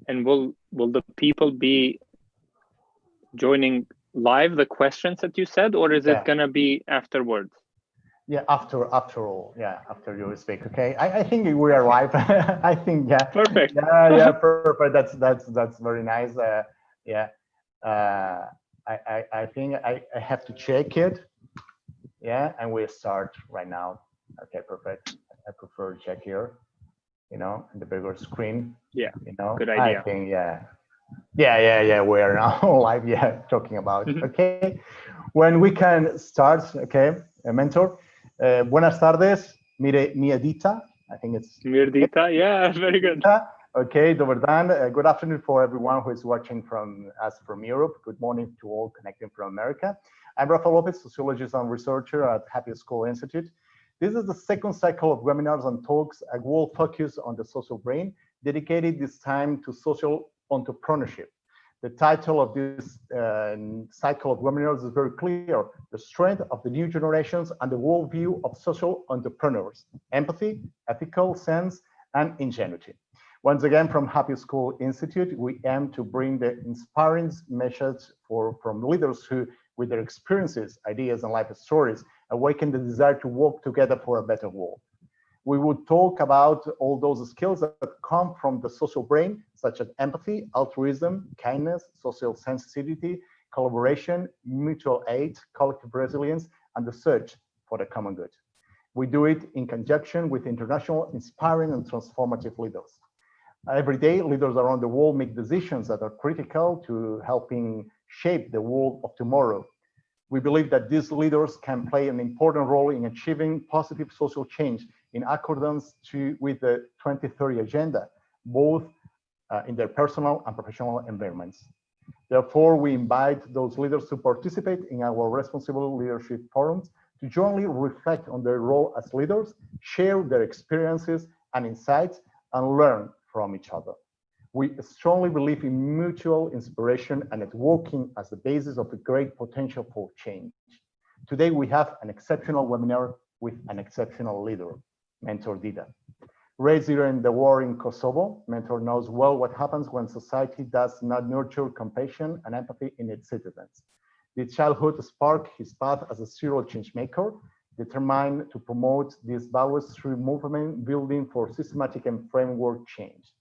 And will the people be joining live the questions that you said, or is it gonna be afterwards? Yeah, after all, yeah, after you speak. Okay, I think we are live. I think Perfect. yeah, perfect. That's very nice. Yeah, I think I have to check it. Yeah, and we start right now. Okay, perfect. I prefer to check here. In the bigger screen. Yeah. Good idea. I think yeah. We are now live. Yeah, talking about. Okay, when we can start. Okay, mentor. Buenas tardes, Dita. I think it's Dita. Yeah, very good. Okay, dobar dan. Good afternoon for everyone who is watching from us from Europe. Good morning to all connecting from America. I'm Rafael Lopez, sociologist and researcher at Happy School Institute. This is the second cycle of webinars and talks, a world focus on the social brain, dedicated this time to social entrepreneurship. The title of this cycle of webinars is very clear: the strength of the new generations and the worldview of social entrepreneurs, empathy, ethical sense, and ingenuity. Once again, from Happy School Institute, we aim to bring the inspiring message from leaders who, with their experiences, ideas, and life stories, awaken the desire to work together for a better world. We would talk about all those skills that come from the social brain, such as empathy, altruism, kindness, social sensitivity, collaboration, mutual aid, collective resilience, and the search for the common good. We do it in conjunction with international, inspiring, and transformative leaders. Every day, leaders around the world make decisions that are critical to helping shape the world of tomorrow. We believe that these leaders can play an important role in achieving positive social change in accordance with the 2030 Agenda, both in their personal and professional environments. Therefore, we invite those leaders to participate in our Responsible Leadership Forums to jointly reflect on their role as leaders, share their experiences and insights, and learn from each other. We strongly believe in mutual inspiration and networking as the basis of a great potential for change. Today, we have an exceptional webinar with an exceptional leader, Mentor Dida. Raised during the war in Kosovo, Mentor knows well what happens when society does not nurture compassion and empathy in its citizens. This childhood sparked his path as a serial change maker, determined to promote these values through movement building for systematic and framework change.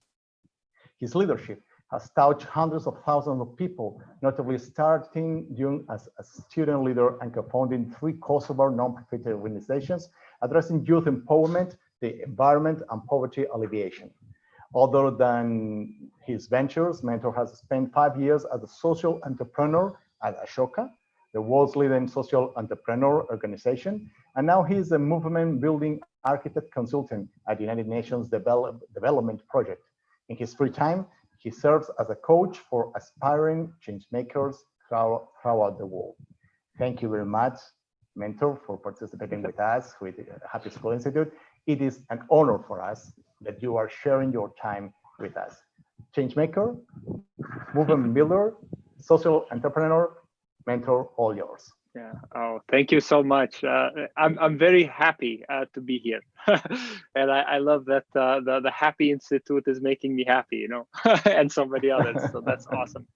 His leadership has touched hundreds of thousands of people, notably starting young as a student leader and co-founding 3 Kosovo non-profit organizations addressing youth empowerment, the environment, and poverty alleviation. Other than his ventures, Mentor has spent 5 years as a social entrepreneur at Ashoka, the world's leading social entrepreneur organization, and now he is a movement building architect consultant at the United Nations Development Project. In his free time, he serves as a coach for aspiring change makers throughout the world. Thank you very much, Mentor, for participating with us with Happy School Institute. It is an honor for us that you are sharing your time with us. Change maker, movement builder, social entrepreneur, Mentor, all yours. Yeah. Oh, thank you so much. I'm very happy to be here, and I love that the Happy Institute is making me happy, and so many others. So that's awesome.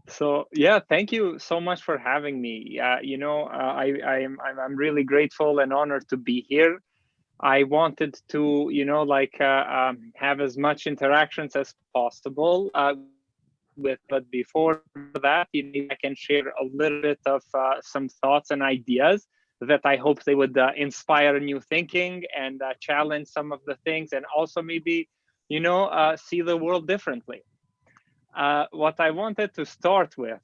So yeah, thank you so much for having me. I'm really grateful and honored to be here. I wanted to, have as much interactions as possible but before that, I can share a little bit of some thoughts and ideas that I hope they would inspire new thinking and challenge some of the things, and also maybe, see the world differently. What I wanted to start with,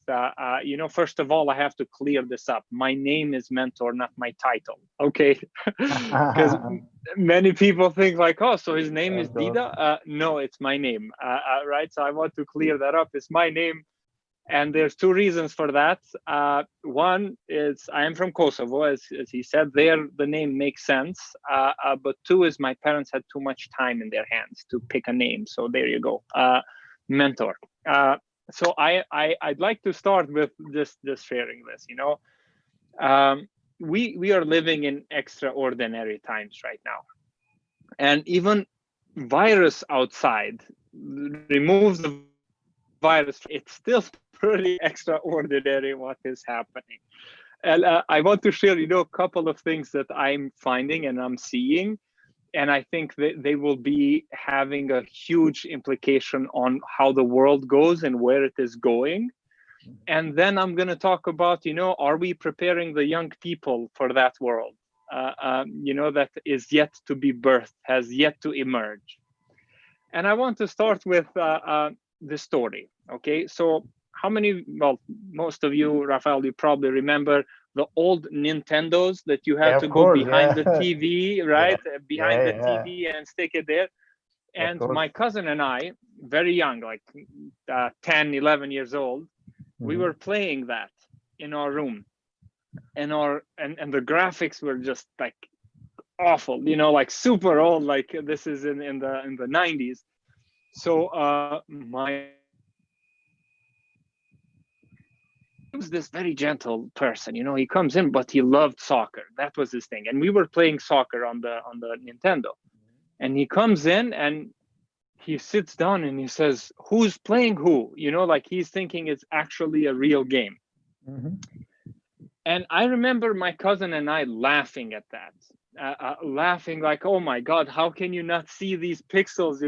first of all, I have to clear this up. My name is Mentor, not my title, okay? Because many people think like, oh, so his name is Dida? No, it's my name, right? So I want to clear that up. It's my name, and there's 2 reasons for that. One is I am from Kosovo, as he said there, the name makes sense. But 2 is my parents had too much time in their hands to pick a name. So there you go, Mentor. So I'd like to start with just sharing this. We are living in extraordinary times right now, and even virus outside removes the virus, it's still pretty extraordinary what is happening. And I want to share, a couple of things that I'm finding and I'm seeing. And I think that they will be having a huge implication on how the world goes and where it is going. And then I'm going to talk about, are we preparing the young people for that world, that is yet to be birthed, has yet to emerge. And I want to start with the story. Okay, so most of you, Rafael, you probably remember the old Nintendos that you had to go behind the TV, right? Behind the TV and stick it there. And my cousin and I, very young, like 10, 11 years old, we were playing that in our room. And the graphics were just like awful, like super old, like this is in the 90s. So he was this very gentle person, he comes in, but he loved soccer. That was his thing. And we were playing soccer on the Nintendo. And he comes in and he sits down and he says, who's playing who? Like he's thinking it's actually a real game. And I remember my cousin and I laughing at that, laughing like, oh my God, how can you not see these pixels?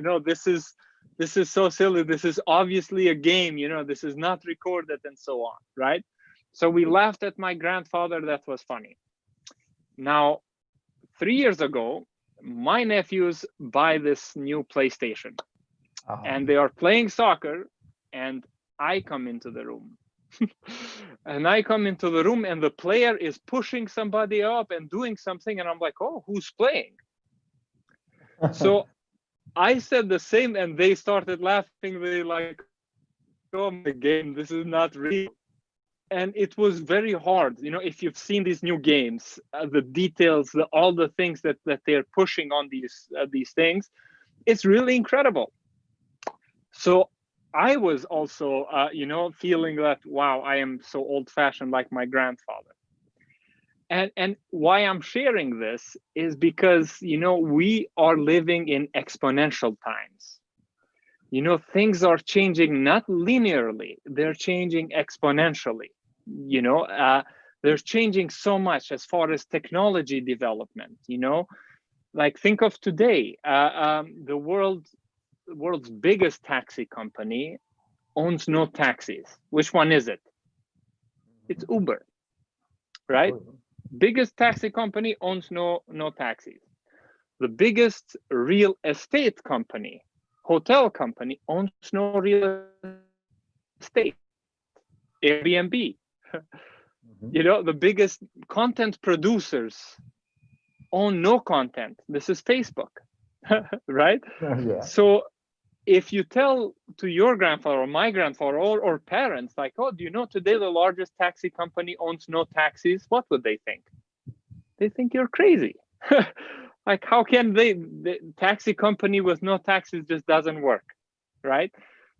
This is so silly. This is obviously a game, this is not recorded and so on, right? So we laughed at my grandfather. That was funny. Now, 3 years ago, my nephews buy this new PlayStation and they are playing soccer and I come into the room. And I come into the room and the player is pushing somebody up and doing something. And I'm like, oh, who's playing? So I said the same and they started laughing. They like, oh my game, this is not real. And it was very hard. If you've seen these new games, the details, all the things that they're pushing on these things, it's really incredible. So I was also, feeling that, wow, I am so old-fashioned like my grandfather. And why I'm sharing this is because, we are living in exponential times. Things are changing not linearly, they're changing exponentially. They're changing so much as far as technology development, like think of today, the world's biggest taxi company owns no taxis. Which one is it? It's Uber, right? Biggest taxi company owns no taxis. The biggest real estate company, hotel company, owns no real estate. Airbnb. The biggest content producers own no content. This is Facebook, right? Yeah. So if you tell to your grandfather or my grandfather or parents, like, oh, do you know today the largest taxi company owns no taxis? What would they think? They think you're crazy. Like, how can the taxi company with no taxis just doesn't work, right?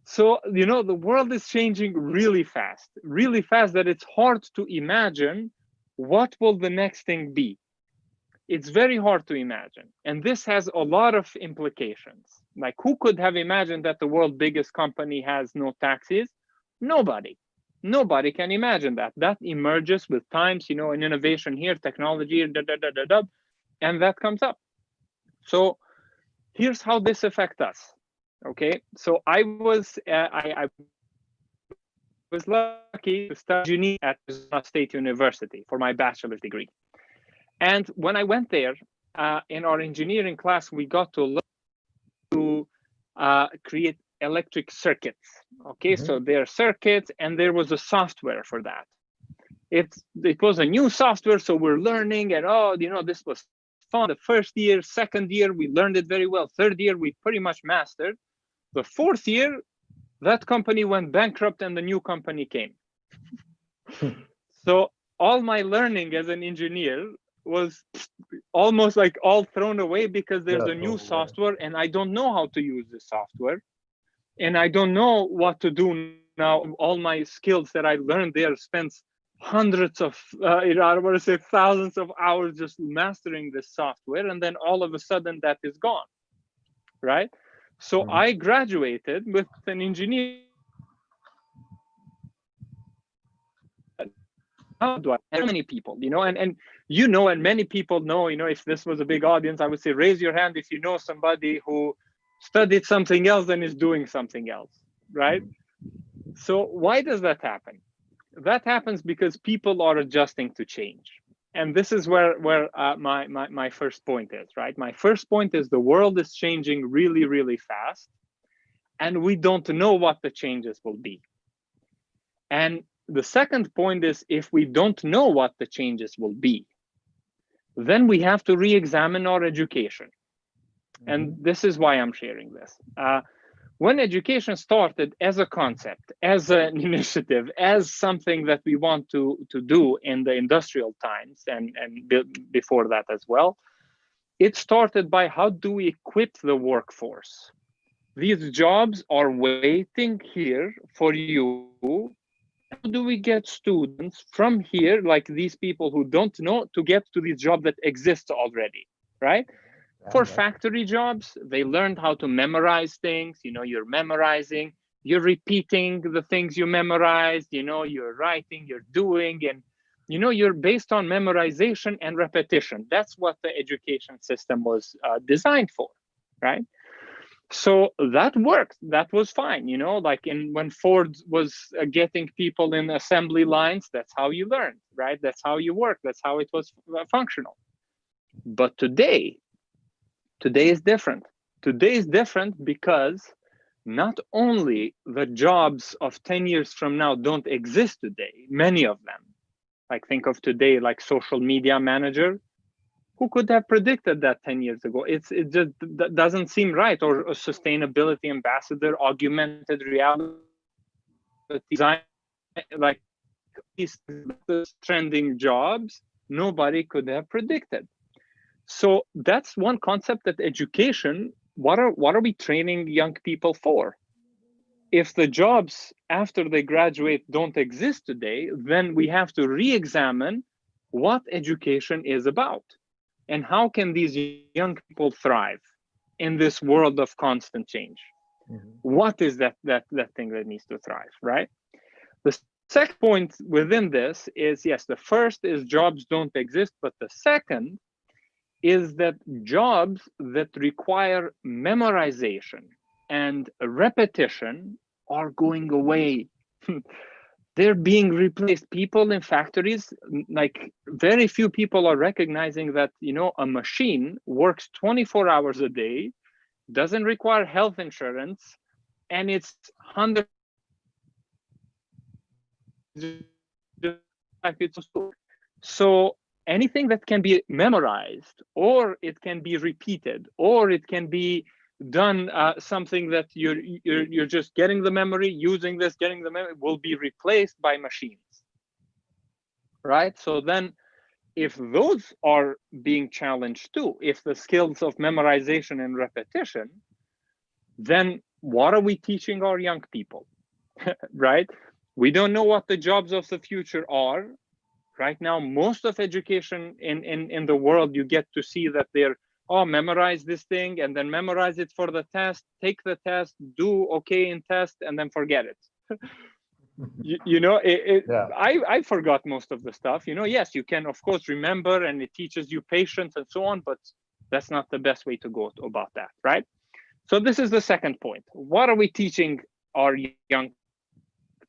So, the world is changing really fast that it's hard to imagine what will the next thing be. It's very hard to imagine. And this has a lot of implications. Like, who could have imagined that the world's biggest company has no taxis? Nobody. Nobody can imagine that. That emerges with times, an innovation here, technology, and that comes up. So here's how this affects us. Okay, so I was lucky to study engineering at Arizona State University for my bachelor's degree. And when I went there, in our engineering class, we got to learn to create electric circuits. Okay, so there are circuits, and there was a software for that. It was a new software, so we're learning, and this was fun. The first year, second year, we learned it very well. Third year, we pretty much mastered. The fourth year, that company went bankrupt and the new company came. So all my learning as an engineer was almost like all thrown away because there's a new software and I don't know how to use the software. And I don't know what to do now. All my skills that I learned there spent hundreds of, I want to say thousands of hours just mastering this software. And then all of a sudden that is gone, right? So I graduated with an engineering. How do I? And many people, and and many people know, if this was a big audience, I would say raise your hand if you know somebody who studied something else and is doing something else, right? So why does that happen? That happens because people are adjusting to change. And this is where my first point is, right? My first point is the world is changing really, really fast, and we don't know what the changes will be. And the second point is, if we don't know what the changes will be, then we have to re-examine our education. And this is why I'm sharing this. When education started as a concept, as an initiative, as something that we want to do in the industrial times and before that as well, it started by how do we equip the workforce? These jobs are waiting here for you. How do we get students from here, like these people who don't know, to get to these jobs that exist already, right? For factory jobs, they learned how to memorize things. You're memorizing, you're repeating the things you memorized, you're writing, you're doing, and you're based on memorization and repetition. That's what the education system was designed for, right? So that worked. That was fine. Like when Ford was getting people in assembly lines, that's how you learned, right? That's how you work. That's how it was functional. But today is different. Today is different because not only the jobs of 10 years from now don't exist today, many of them, like think of today, like social media manager. Who could have predicted that 10 years ago? It just doesn't seem right. Or a sustainability ambassador, augmented reality design, like these trending jobs, nobody could have predicted. So that's one concept, that education, what are we training young people for? If the jobs after they graduate don't exist today, then we have to re-examine what education is about. And how can these young people thrive in this world of constant change? What is that thing that needs to thrive, right? The second point within this is, yes, the first is jobs don't exist, but the second is that jobs that require memorization and repetition are going away. They're being replaced. People in factories, like very few people are recognizing that, a machine works 24 hours a day, doesn't require health insurance, and it's 100. So anything that can be memorized, or it can be repeated, or it can be done something that you're just getting the memory, using this, getting the memory, will be replaced by machines, right? So then if those are being challenged too, if the skills of memorization and repetition, then what are we teaching our young people? Right? We don't know what the jobs of the future are. Right now, most of education in the world, you get to see that they're, memorize this thing and then memorize it for the test, take the test, do okay in test, and then forget it. I forgot most of the stuff. Yes, you can, of course, remember, and it teaches you patience and so on, but that's not the best way to go about that, right? So this is the second point. What are we teaching our young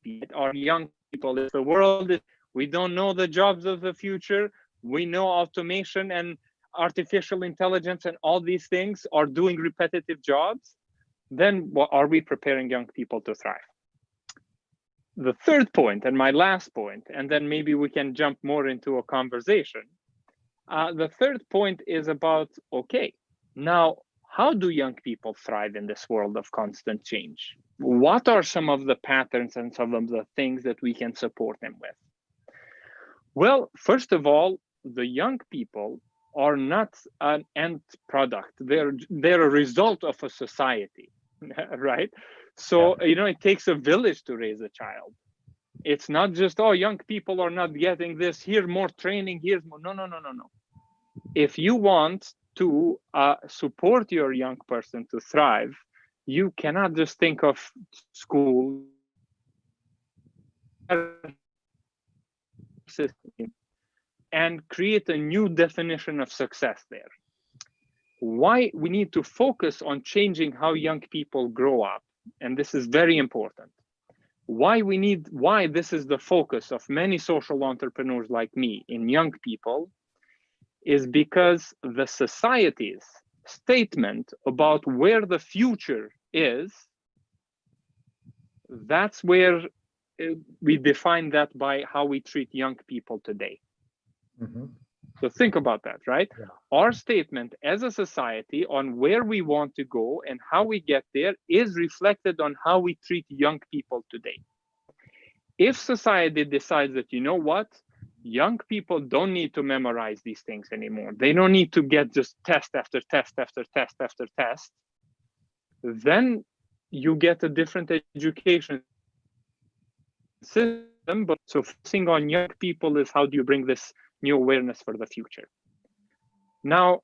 people? If the world is, we don't know the jobs of the future, we know automation and artificial intelligence and all these things are doing repetitive jobs, then what are we preparing young people to thrive? The third point, and my last point, and then maybe we can jump more into a conversation. The third point is about, okay, now how do young people thrive in this world of constant change? What are some of the patterns and some of the things that we can support them with? Well, first of all, the young people are not an end product. They're a result of a society, right? So, it takes a village to raise a child. It's not just, young people are not getting this, here more training, here's more. No. If you want to support your young person to thrive, You cannot just think of school system and create a new definition of success there. Why we need to focus on changing how young people grow up, and this is very important. Why this is the focus of many social entrepreneurs like me in young people is because the society's statement about where the future is, that's where we define that by how we treat young people today. Mm-hmm. So think about that, right? Yeah. Our statement as a society on where we want to go and how we get there is reflected on how we treat young people today. If society decides that, you know what, young people don't need to memorize these things anymore, they don't need to get just test after test after test after test, then you get a different education system. But so focusing on young people is how do you bring this new awareness for the future. Now,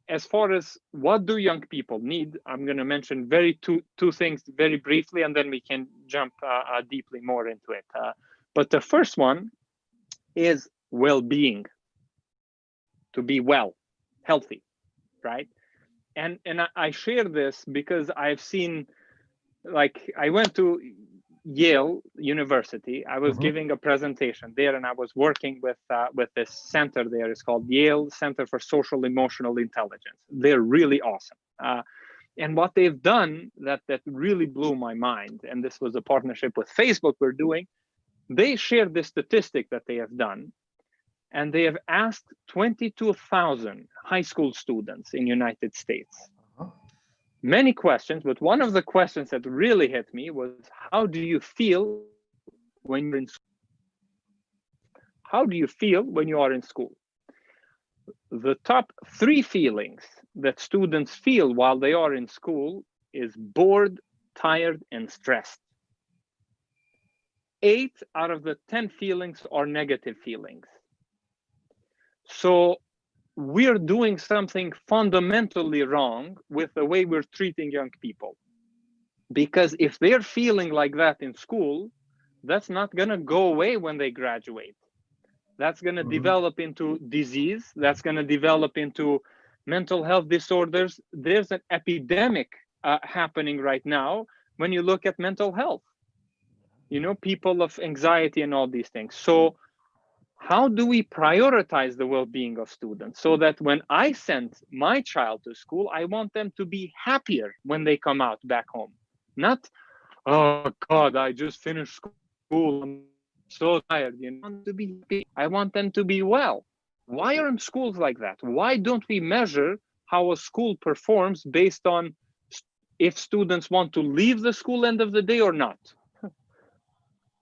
as far as what do young people need, I'm going to mention two things very briefly, and then we can jump deeply more into it. But the first one is well-being, to be well, healthy, right? And I share this because I've seen, like, I went to Yale University. I was giving a presentation there, and I was working with this center there. It's called Yale Center for Social Emotional Intelligence. They're really awesome. And what they've done that really blew my mind, and this was a partnership with Facebook we're doing, they shared this statistic that they have done, and they have asked 22,000 high school students in the United States. Many questions, but one of the questions that really hit me was, how do you feel when you're in school? How do you feel when you are in school? The top 3 feelings that students feel while they are in school is bored, tired, and stressed. 8 out of the 10 feelings are negative feelings. So we're doing something fundamentally wrong with the way we're treating young people. Because if they're feeling like that in school, that's not going to go away when they graduate. That's going to develop into disease. That's going to develop into mental health disorders. There's an epidemic happening right now when you look at mental health. You know, people of anxiety and all these things. So how do we prioritize the well-being of students so that when I send my child to school, I want them to be happier when they come out back home? Not, oh God, I just finished school, I'm so tired. You know, I want to be happy. I want them to be well. Why aren't schools like that? Why don't we measure how a school performs based on if students want to leave the school end of the day or not?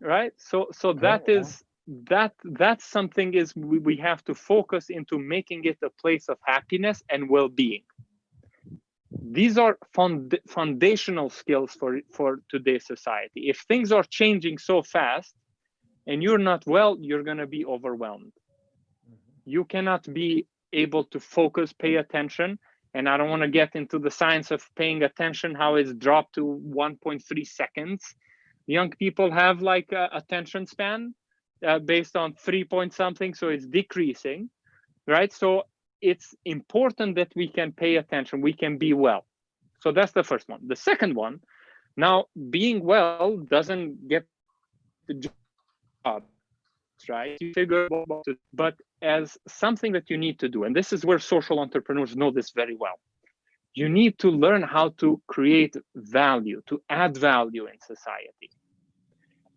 Right? So that is that's something is we have to focus into making it a place of happiness and well-being. These are foundational skills for today's society. If things are changing so fast and you're not well, you're going to be overwhelmed. You cannot be able to focus, pay attention. And I don't want to get into the science of paying attention, how it's dropped to 1.3 seconds. Young people have like attention span based on 3 point something, so it's decreasing, right? So it's important that we can pay attention, we can be well. So that's the first one. The second one, now being well doesn't get the job, right? You figure out, but as something that you need to do, and this is where social entrepreneurs know this very well. You need to learn how to create value, to add value in society.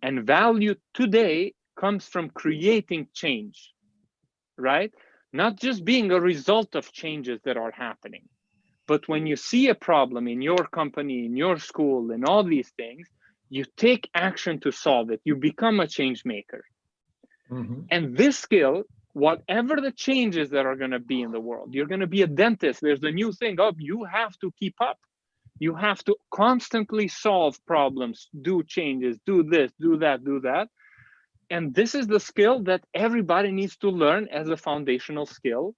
And value today comes from creating change, right? Not just being a result of changes that are happening. But when you see a problem in your company, in your school, and all these things, you take action to solve it. You become a change maker. And this skill, whatever the changes that are going to be in the world, you're going to be a dentist. There's a new thing up. You have to keep up. You have to constantly solve problems, do changes, do this, do that, do that. And this is the skill that everybody needs to learn as a foundational skill.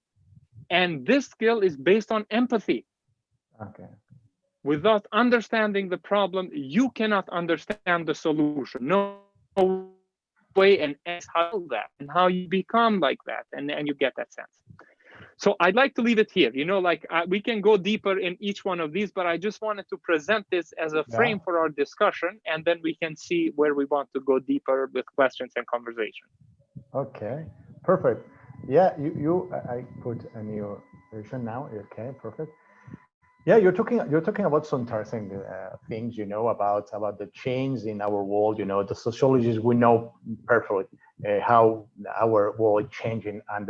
And this skill is based on empathy. Okay. Without understanding the problem, you cannot understand the solution. No way and how that and how you become like that, and you get that sense. So I'd like to leave it here. Like we can go deeper in each one of these, but I just wanted to present this as a frame for our discussion, and then we can see where we want to go deeper with questions and conversation. Okay, perfect. Yeah, I put a new version now. Okay, perfect. Yeah, you're talking about some interesting things, about the change in our world. The sociologists, we know perfectly how our world is changing, and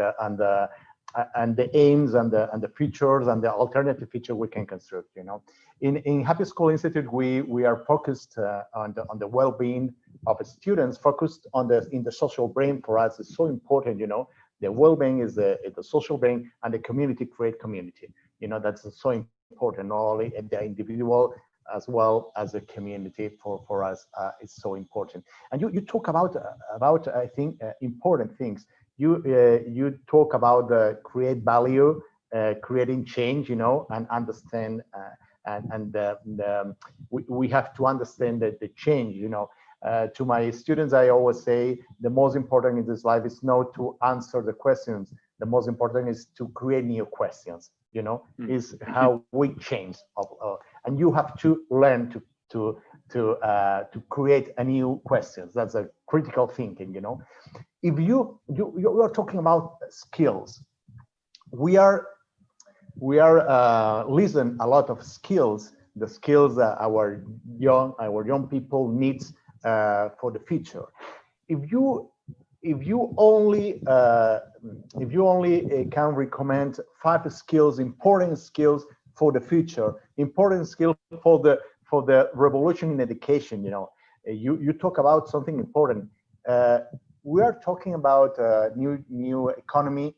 the aims and the features and the alternative feature we can construct. In Happy School Institute, we are focused on the well-being of students, focused on in the social brain. For us, it's so important. The well-being is the social brain, and the community create community. That's so important, not only at the individual as well as the community. For us, it's so important. And you talk about I think important things. You talk about the create value, creating change, and understand, we have to understand the change. To my students, I always say the most important in this life is not to answer the questions. The most important is to create new questions. Is how we change, and you have to learn to create a new questions. That's a critical thinking. If you are talking about skills, we are listen a lot of skills, the skills that our young people needs for the future. If you only can recommend 5 skills, important skills for the future, important skill for the revolution in education, you talk about something important. We are talking about new economy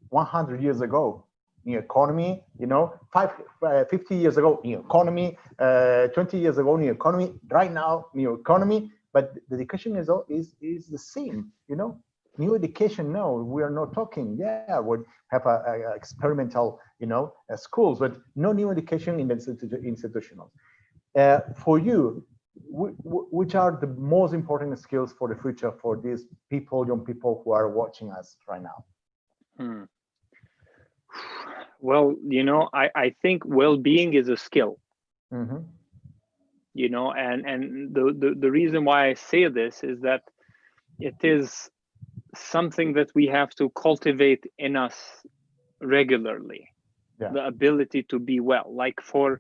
100 years ago, new economy, 50 years ago, new economy, 20 years ago, new economy, right now, new economy, but the education is the same, New education, no, we are not talking, we have a experimental, schools, but no new education in the institutional. For you, which are the most important skills for the future for these young people who are watching us right now? Well, I think well-being is a skill. Mm-hmm. And the reason why I say this is that it is something that we have to cultivate in us regularly. The ability to be well. Like for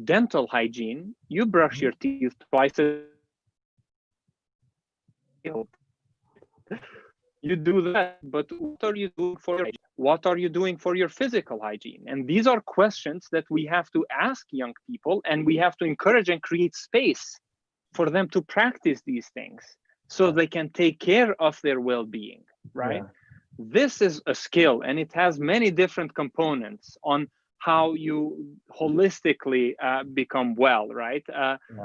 dental hygiene, you brush your teeth twice a day. You do that, but what are you doing for your hygiene? What are you doing for your physical hygiene? And these are questions that we have to ask young people, and we have to encourage and create space for them to practice these things so they can take care of their well-being, right? This is a skill, and it has many different components on how you holistically become well, right?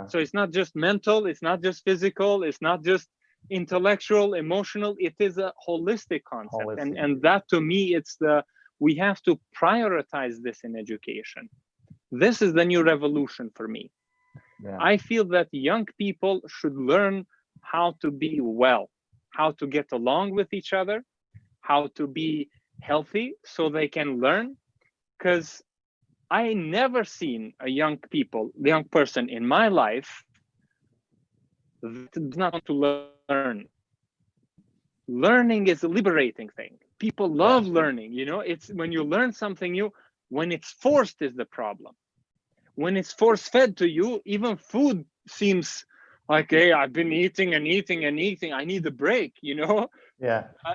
So it's not just mental, it's not just physical, it's not just intellectual, emotional, it is a holistic concept. And that, to me, we have to prioritize this in education. This is the new revolution for me. I feel that young people should learn how to be well, how to get along with each other, how to be healthy so they can learn. Because I never seen a young person in my life that does not want to learn. Learning is a liberating thing. People love learning. It's when you learn something new, when it's forced is the problem. When it's force fed to you, even food seems like, hey, I've been eating and eating and eating. I need a break,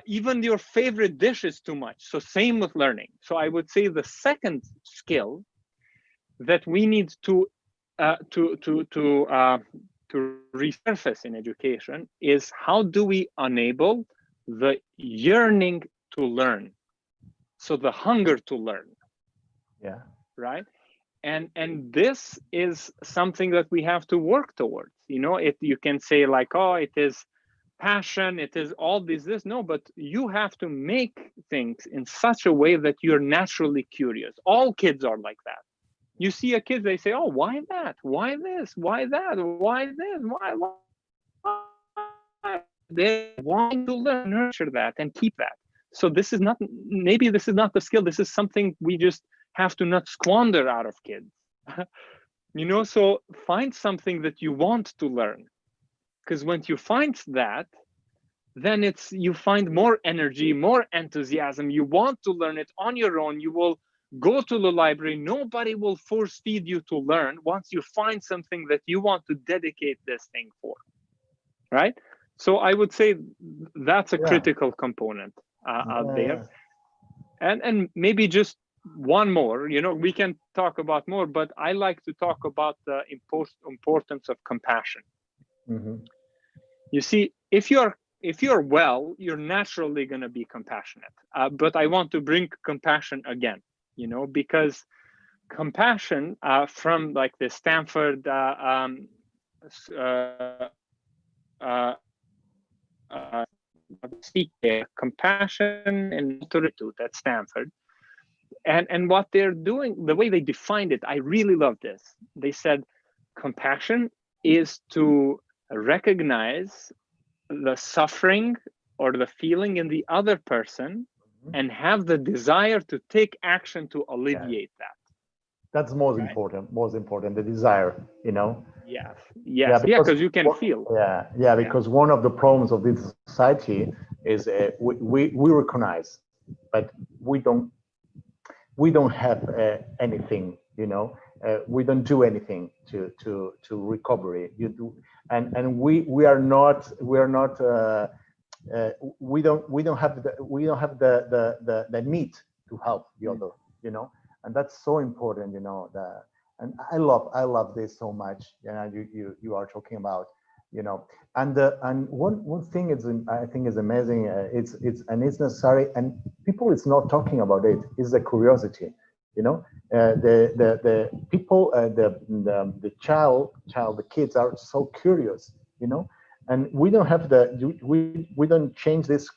even your favorite dish is too much. So same with learning. So I would say the second skill that we need to resurface in education is how do we enable the yearning to learn, so the hunger to learn, right? And this is something that we have to work towards. You can say like, oh, it is passion, it is all this, no, but you have to make things in such a way that you're naturally curious. All kids are like that. You see a kid, they say, oh, why that? Why this? Why that? Why this? Why? They want to learn, nurture that, and keep that. So this is not, maybe this is not the skill. This is something we just have to not squander out of kids. You know, so find something that you want to learn. Because when you find that, then you find more energy, more enthusiasm. You want to learn it on your own. You will go to the library. Nobody will force feed you to learn once you find something that you want to dedicate this thing for, right? So I would say that's a critical component out there. And maybe just one more, you know, we can talk about more, but I like to talk about the importance of compassion. You see, if you're well, you're naturally going to be compassionate. But I want to bring compassion again, you know, because compassion from like the Stanford compassion and authority at Stanford. And what they're doing, the way they defined it, I really love this. They said compassion is to recognize the suffering or the feeling in the other person and have the desire to take action to alleviate that. That's most important, the desire, you know? Because you can feel. Because one of the problems of this society is we recognize, but we don't have anything, you know? We don't do anything to recovery. You do, and we don't have the need to help the other, you know, and that's so important, you know. And I love this so much. You know, you are talking about, you know, and one thing I think is amazing. It's necessary, and people is not talking about it. Is the curiosity, you know. The people, the child, the kids are so curious, you know, and we don't have we don't change this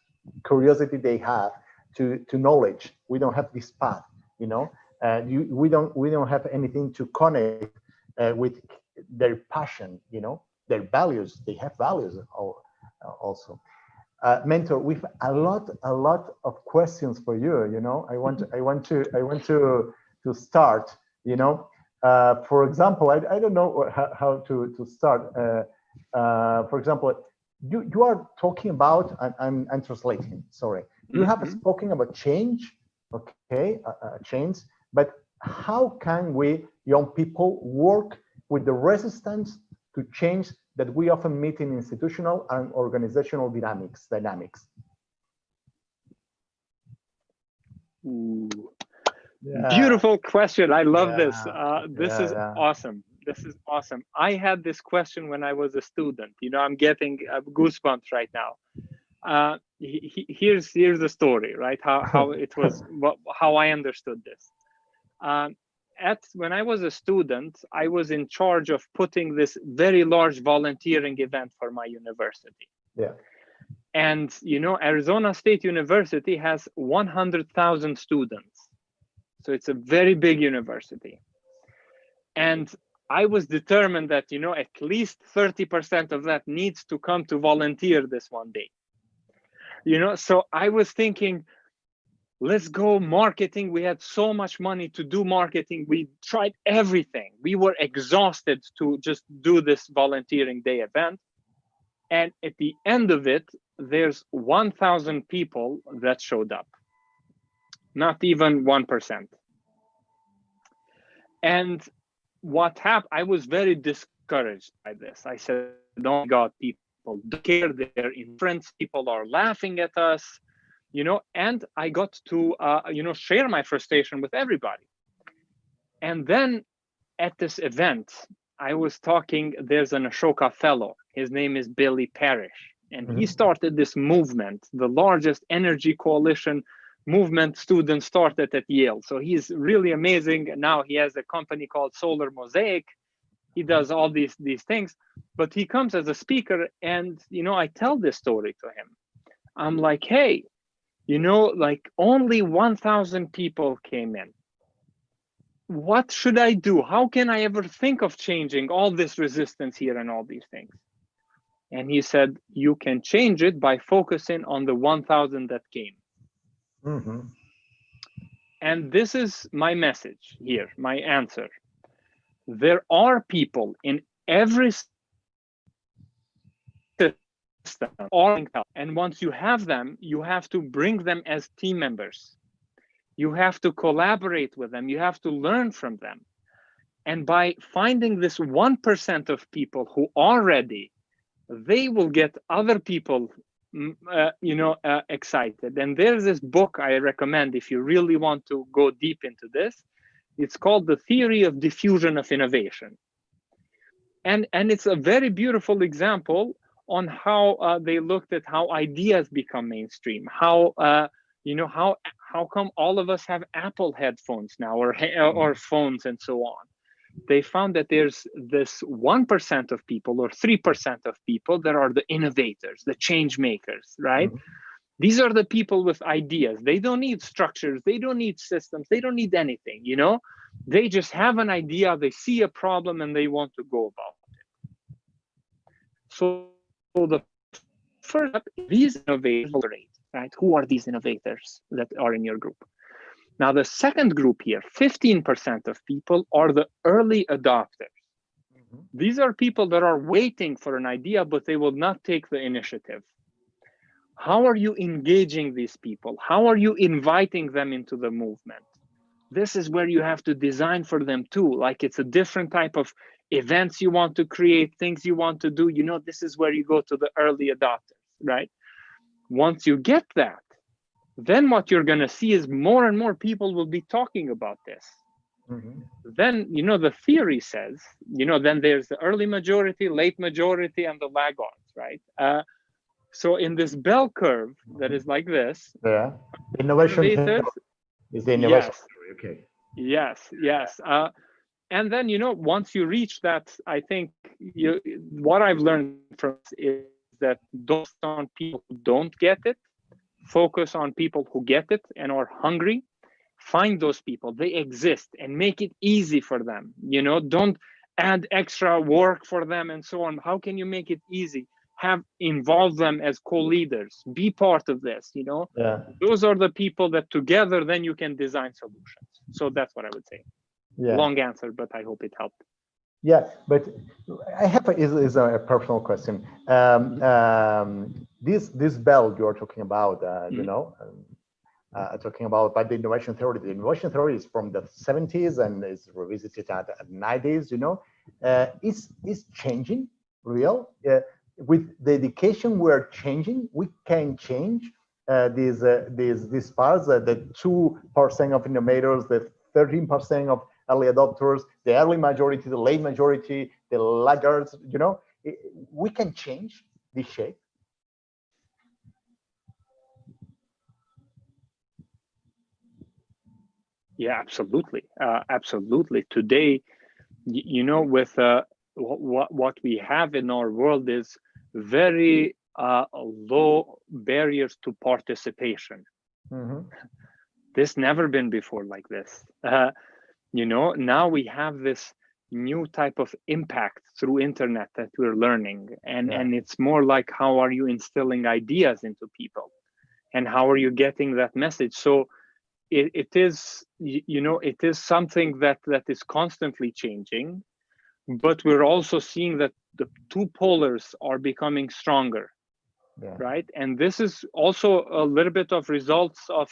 curiosity they have to knowledge. We don't have this path, you know. We don't have anything to connect with their passion, you know, their values. They have values also. Mentor, we've a lot of questions for you. You know, I want to start. You know, for example, I don't know how to start. For example, you are talking about. I'm translating. Sorry, you have spoken about change. Okay, change. But how can we young people work with the resistance to change that we often meet in institutional and organizational dynamics? Ooh. Beautiful question. I love this. This is awesome. This is awesome. I had this question when I was a student. You know, I'm getting goosebumps right now. Here's the story, right? How it was, how I understood this. When I was a student, I was in charge of putting this very large volunteering event for my university. Yeah. And, you know, Arizona State University has 100,000 students. So it's a very big university. And I was determined that, you know, at least 30% of that needs to come to volunteer this one day. You know, so I was thinking, let's go marketing. We had so much money to do marketing. We tried everything. We were exhausted to just do this volunteering day event. And at the end of it, there's 1,000 people that showed up. Not even 1%. And what happened, I was very discouraged by this. I said, oh my God, people don't care. They're indifferent. People are laughing at us. You know, and I got to, you know, share my frustration with everybody. And then at this event, I was talking, there's an Ashoka fellow. His name is Billy Parrish. And he started this movement, the largest energy coalition movement students started at Yale. So he's really amazing. Now he has a company called Solar Mosaic. He does all these things, but he comes as a speaker. And, you know, I tell this story to him. I'm like, hey, you know, like only 1,000 people came in. what should I do? How can I ever think of changing all this resistance here and all these things? And he said, you can change it by focusing on the 1,000 that came. Mm-hmm. And this is my message here, my answer. There are people in every system, and once you have them, you have to bring them as team members. You have to collaborate with them. You have to learn from them. And by finding this 1% of people who are ready, they will get other people excited. And there's this book I recommend if you really want to go deep into this. It's called The Theory of Diffusion of Innovation. And it's a very beautiful example on how they looked at how ideas become mainstream, how how come all of us have Apple headphones now, or phones and so on. They found that there's this 1% of people or 3% of people that are the innovators, the change makers, right? Mm-hmm. These are the people with ideas. They don't need structures. They don't need systems. They don't need anything, you know? They just have an idea. They see a problem and they want to go about it. So the first step is these innovators, right? Who are these innovators that are in your group? Now, the second group here, 15% of people are the early adopters. Mm-hmm. These are people that are waiting for an idea, but they will not take the initiative. How are you engaging these people? How are you inviting them into the movement? This is where you have to design for them too. Like it's a different type of events you want to create, things you want to do. You know, this is where you go to the early adopters, right? Once you get that, then what you're going to see is more and more people will be talking about this. Mm-hmm. Then, you know, the theory says, you know, then there's the early majority, late majority, and the laggards, right? So in this bell curve that is like this, innovation is the innovation theory. Okay. Yes. And then, you know, once you reach that, I think what I've learned from this is that don't focus on people who don't get it. Focus on people who get it and are hungry. Find those people. They exist and make it easy for them. You know, don't add extra work for them and so on. How can you make it easy? Involve them as co-leaders. Be part of this, you know? Yeah. Those are the people that together then you can design solutions. So that's what I would say. Yeah. Long answer, but I hope it helped. Yeah, but I have is a personal question. This bell you are talking about, you know, talking about by the innovation theory. The innovation theory is from the 70s and is revisited at the 90s. You know, is changing real? With dedication, we are changing. We can change these parts. The 2% of innovators, the 13% of early adopters, the early majority, the late majority, the laggards, you know, we can change this shape. Yeah, absolutely. Absolutely. Today, you know, with what we have in our world is very low barriers to participation. Mm-hmm. This never been before like this. You know, now we have this new type of impact through internet that we're learning, and it's more like how are you instilling ideas into people, and how are you getting that message? So it is, you know, it is something that is constantly changing, but we're also seeing that the two polars are becoming stronger, right? And this is also a little bit of results of,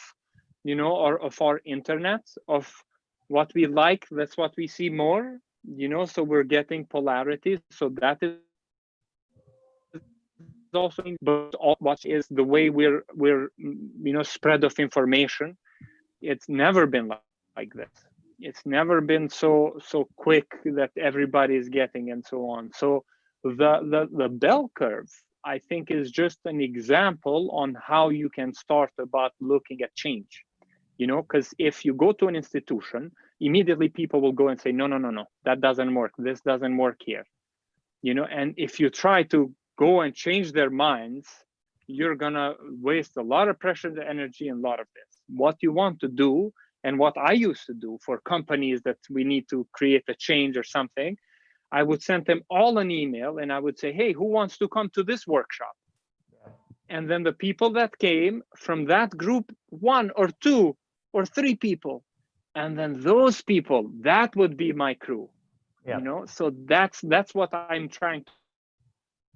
you know, of our internet, of what we like, that's what we see more, you know, so we're getting polarity. So that is also, but what is the way we're you know, spread of information. It's never been like this. It's never been so quick that everybody is getting and so on. So the bell curve, I think, is just an example on how you can start about looking at change. You know, because if you go to an institution, immediately people will go and say, no, that doesn't work. This doesn't work here. You know, and if you try to go and change their minds, you're gonna waste a lot of pressure, the energy, and a lot of this. What you want to do And what I used to do for companies that we need to create a change or something, I would send them all an email and I would say, hey, who wants to come to this workshop? And then the people that came from that group, 1 or 2 or 3 people, and then those people, that would be my crew. You know, so that's what I'm trying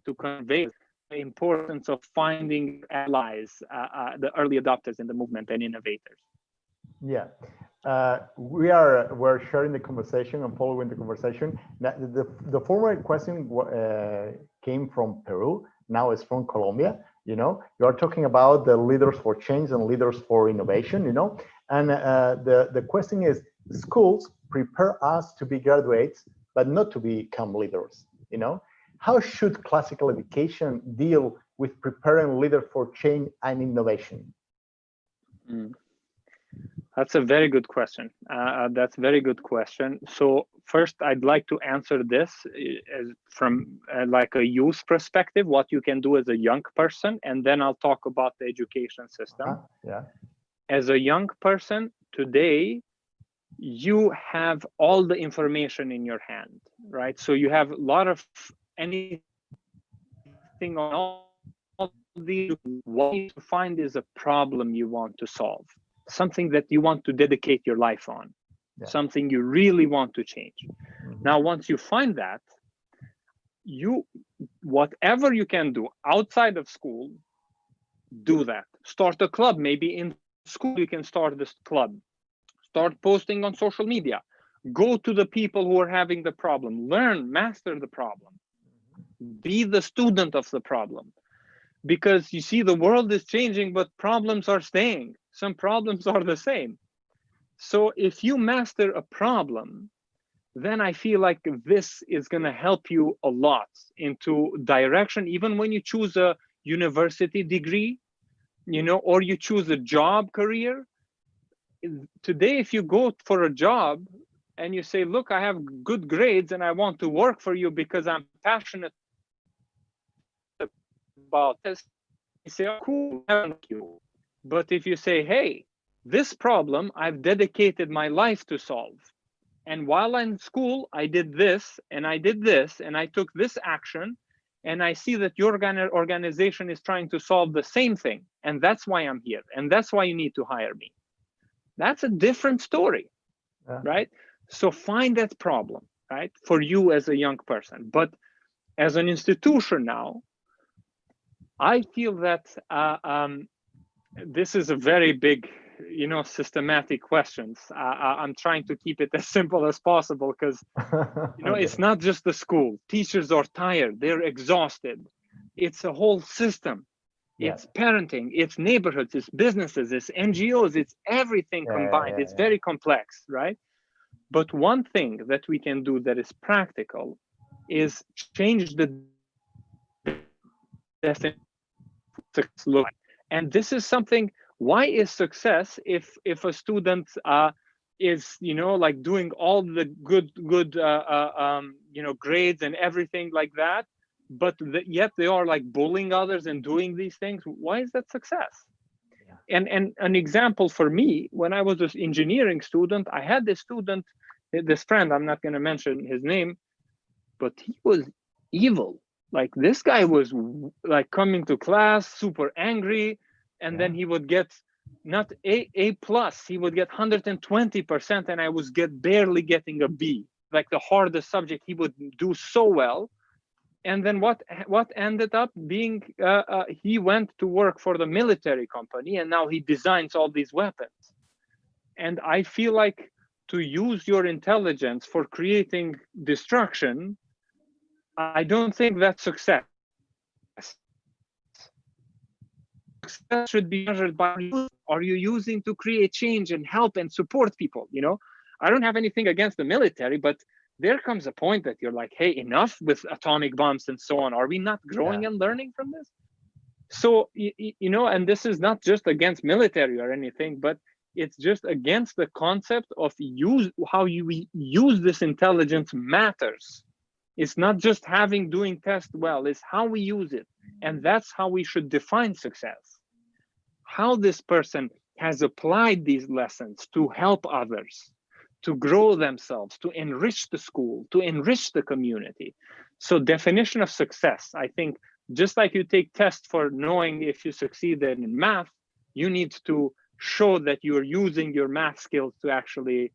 to convey, the importance of finding allies, the early adopters in the movement and innovators. Yeah, we're sharing the conversation and following the conversation. The former question came from Peru. Now it's from Colombia. You know, you are talking about the leaders for change and leaders for innovation. You know, and the question is: schools prepare us to be graduates, but not to become leaders. You know, how should classical education deal with preparing leaders for change and innovation? That's a very good question. That's a very good question. So first, I'd like to answer this from like a youth perspective, what you can do as a young person, and then I'll talk about the education system. As a young person today, you have all the information in your hand, right? So you have a lot of anything on all these. What you find is a problem you want to solve, something that you want to dedicate your life on, something you really want to change. Now, once you find that, whatever you can do outside of school, do that. Start a club. Maybe in school you can start this club. Start posting on social media. Go to the people who are having the problem. Learn, master the problem. Be the student of the problem. Because you see, the world is changing, but problems are staying. Some problems are the same. So if you master a problem, then I feel like this is going to help you a lot into direction, even when you choose a university degree, you know, or you choose a job career. Today, if you go for a job and you say, look, I have good grades and I want to work for you because I'm passionate about this, you say, oh, cool, thank you. But if you say, hey, this problem I've dedicated my life to solve, and while I'm in school, I did this and I did this and I took this action, and I see that your organization is trying to solve the same thing, and that's why I'm here, and that's why you need to hire me. That's a different story, right? So find that problem, right, for you as a young person. But as an institution now, I feel that this is a very big, you know, systematic questions. I'm trying to keep it as simple as possible because, you know, it's not just the school. Teachers are tired. They're exhausted. It's a whole system. It's parenting, it's neighborhoods, it's businesses, it's NGOs, it's everything combined. It's very complex, right? But one thing that we can do that is practical is change the definition of success. And this is something, why is success if a student is, you know, like doing all the good you know, grades and everything like that, but yet they are like bullying others and doing these things? Why is that success? And an example for me, when I was an engineering student, I had this student, this friend, I'm not going to mention his name, but he was evil. Like, this guy was like coming to class super angry, and then he would get not A plus, he would get 120%, and I was barely getting a B. Like the hardest subject, he would do so well. And then what ended up being, he went to work for the military company, and now he designs all these weapons. And I feel like to use your intelligence for creating destruction, I don't think that's success. Success should be measured by, are you using to create change and help and support people? You know, I don't have anything against the military, but there comes a point that you're like, hey, enough with atomic bombs and so on. Are we not growing and learning from this? So, you know, and this is not just against military or anything, but it's just against the concept of how you use this intelligence matters. It's not just doing tests well, it's how we use it. And that's how we should define success. How this person has applied these lessons to help others, to grow themselves, to enrich the school, to enrich the community. So definition of success, I think, just like you take tests for knowing if you succeeded in math, you need to show that you're using your math skills to actually,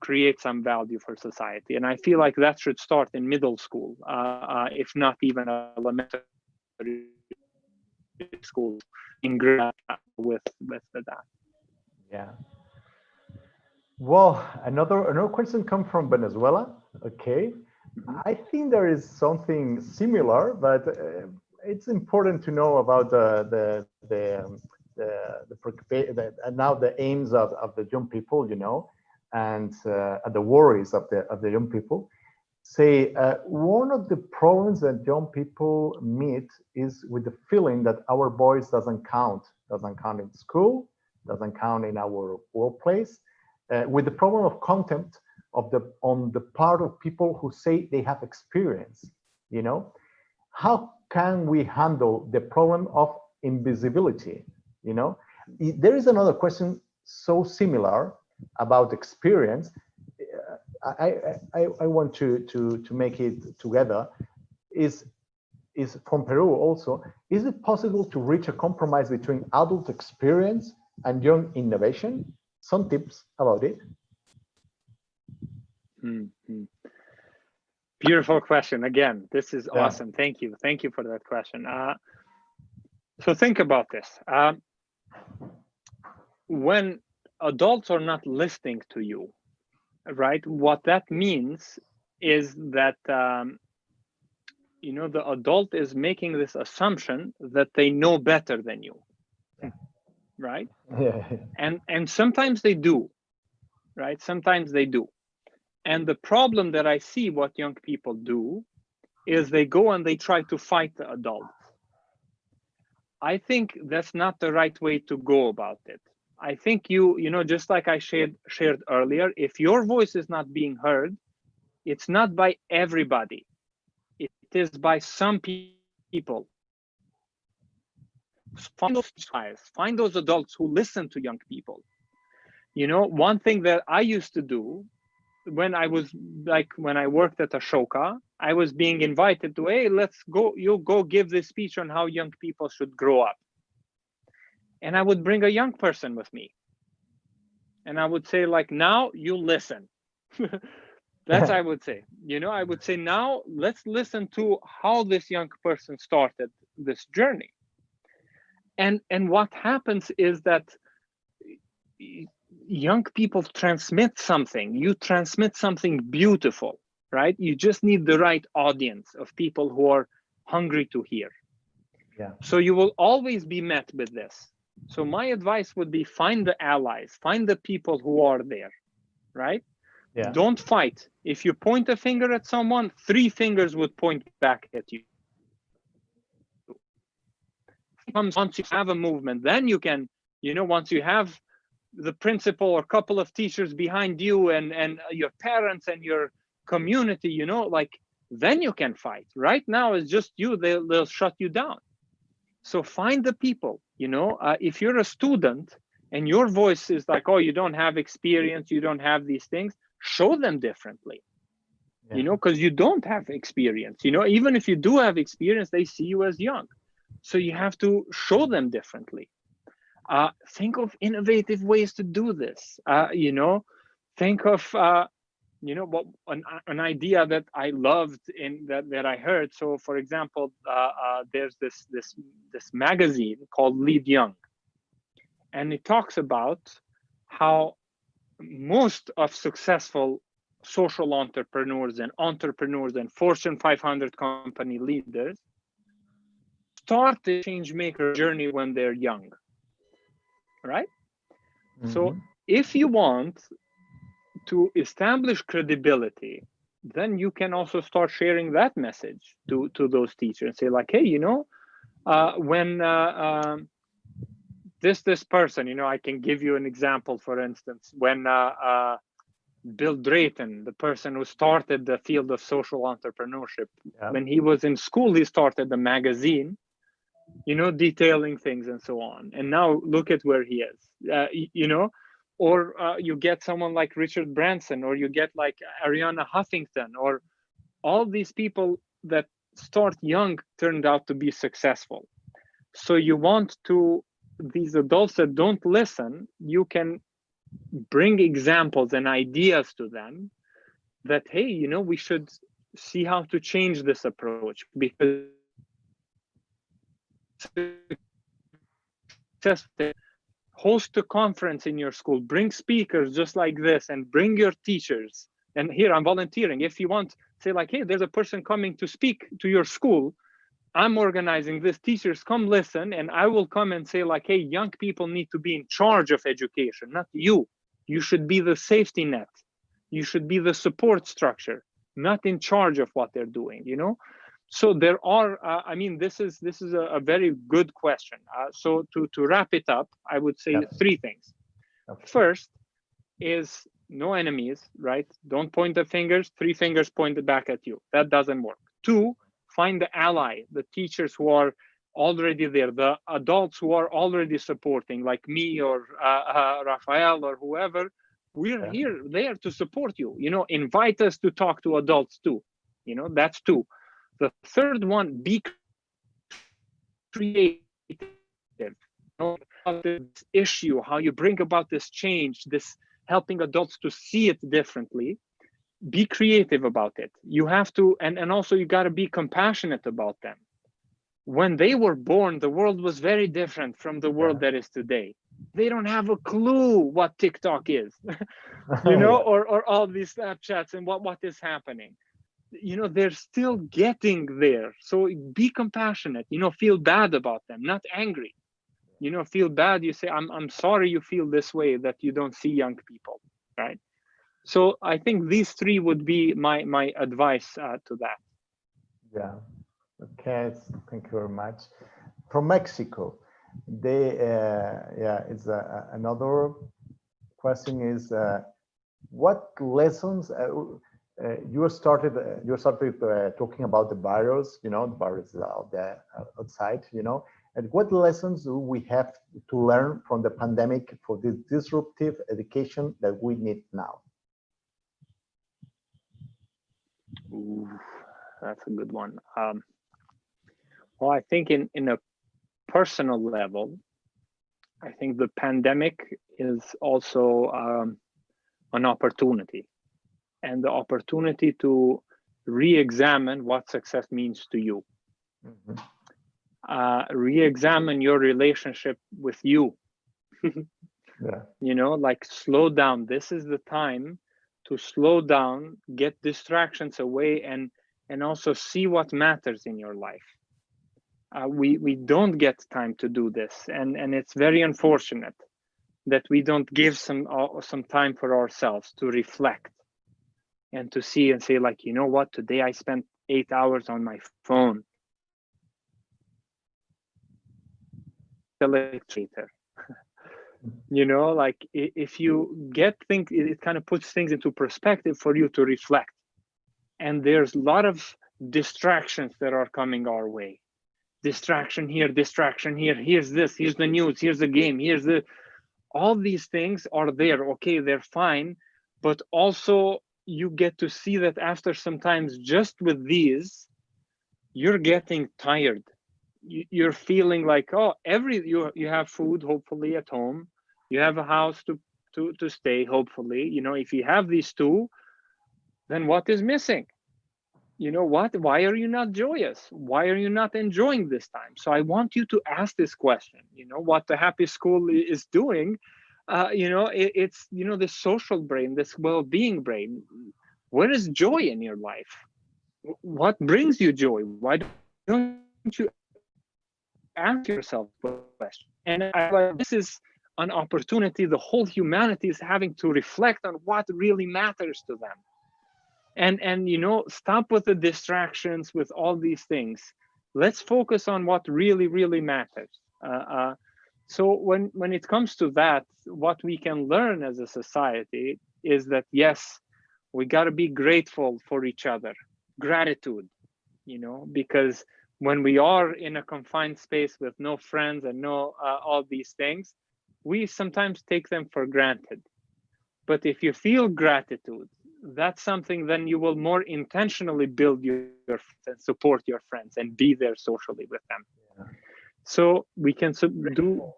create some value for society. And I feel like that should start in middle school, if not even elementary school, in grade with that. Yeah. Well, another question comes from Venezuela. Okay, I think there is something similar, but it's important to know about now the aims of the young people, and the worries of the young people. Say one of the problems that young people meet is with the feeling that our voice doesn't count in school, doesn't count in our workplace, with the problem of contempt on the part of people who say they have experience. How can we handle the problem of invisibility? There is another question so similar about experience. I want to make it together. Is from Peru also. Is it possible to reach a compromise between adult experience and young innovation? Some tips about it. Mm-hmm. Beautiful question. Again, this is awesome. Thank you for that question. So think about this. When adults are not listening to you, right, what that means is that the adult is making this assumption that they know better than you, right? And sometimes they do, right? Sometimes they do. And the problem that I see what young people do is they go and they try to fight the adults. I think that's not the right way to go about it. I think just like I shared earlier, if your voice is not being heard, it's not by everybody. It is by some people. Find those guys, find those adults who listen to young people. One thing that I used to do when I worked at Ashoka, I was being invited to, hey, you go give this speech on how young people should grow up. And I would bring a young person with me. And I would say, now you listen. That's I would say. I would say, now let's listen to how this young person started this journey. And what happens is that young people transmit something. You transmit something beautiful, right? You just need the right audience of people who are hungry to hear. Yeah. So you will always be met with this. So my advice would be find the allies, find the people who are there, right? Yeah. Don't fight. If you point a finger at someone, 3 fingers would point back at you. Once you have a movement, then you can, once you have the principal or couple of teachers behind you and your parents and your community, then you can fight. Right now it's just you, they'll shut you down. So find the people, if you're a student and your voice is like, oh, you don't have experience, you don't have these things, show them differently, because you don't have experience, even if you do have experience, they see you as young. So you have to show them differently. Think of innovative ways to do this. Think of an idea that I loved that I heard. So, for example, there's this magazine called Lead Young, and it talks about how most of successful social entrepreneurs and Fortune 500 company leaders start the change maker journey when they're young, right? Mm-hmm. So if you want to establish credibility, then you can also start sharing that message to those teachers. Say hey, when this person, I can give you an example. For instance, when Bill Drayton, the person who started the field of social entrepreneurship, when he was in school, he started a magazine detailing things and so on. And now look at where he is, or you get someone like Richard Branson, or you get like Ariana Huffington, or all these people that start young turned out to be successful. So you want to, these adults that don't listen, you can bring examples and ideas to them that, hey, we should see how to change this approach, because host a conference in your school, bring speakers just like this, and bring your teachers. And here I'm volunteering. If you want, say like, hey, there's a person coming to speak to your school, I'm organizing this, teachers come listen, and I will come and say like, hey, young people need to be in charge of education, not you. You should be the safety net. You should be the support structure, not in charge of what they're doing, So there are, this is a very good question. So to wrap it up, I would say three things. Okay. First is no enemies, right? Don't point the fingers, 3 fingers pointed back at you. That doesn't work. 2, find the ally, the teachers who are already there, the adults who are already supporting, like me or Rafael or whoever. We're here, there to support you. Invite us to talk to adults too. That's 2. The third one, be creative. This issue, how you bring about this change, this helping adults to see it differently. Be creative about it. You have to, and also you got to be compassionate about them. When they were born, the world was very different from the world that is today. They don't have a clue what TikTok is, or all these Snapchats and what is happening. They're still getting there. So be compassionate, feel bad about them, not angry. Feel bad. You say, I'm sorry you feel this way, that you don't see young people, right? So I think these 3 would be my advice to that. Yeah. Okay. Thank you very much. From Mexico, it's another question is what lessons you started talking about the virus. The virus is out there outside. And what lessons do we have to learn from the pandemic for this disruptive education that we need now? Ooh, that's a good one. Well, I think in a personal level, I think the pandemic is also an opportunity, and the opportunity to re-examine what success means to you. Mm-hmm. Re-examine your relationship with you. Like slow down. This is the time to slow down, get distractions away, and also see what matters in your life. We don't get time to do this, and it's very unfortunate that we don't give some time for ourselves to reflect and to see and say like, what, today I spent 8 hours on my phone. Later. Like if you get things, it kind of puts things into perspective for you to reflect. And there's a lot of distractions that are coming our way. Distraction here, here's this, here's the news, here's the game, all these things are there. Okay, they're fine, but also you get to see that after sometimes just with these, you're getting tired. You're feeling like, oh, you have food, hopefully at home, you have a house to stay, hopefully. If you have these 2, then what is missing? Why are you not joyous? Why are you not enjoying this time? So I want you to ask this question. What the Happy School is doing, it's the social brain, this well-being brain. Where is joy in your life? What brings you joy? Why don't you ask yourself the question? And this is an opportunity the whole humanity is having to reflect on what really matters to them. And stop with the distractions, with all these things. Let's focus on what really, really matters. So when it comes to that, what we can learn as a society is that, yes, we got to be grateful for each other. Gratitude, because when we are in a confined space with no friends and no all these things, we sometimes take them for granted. But if you feel gratitude, that's something then you will more intentionally build your friends and support your friends and be there socially with them. Yeah. So we can do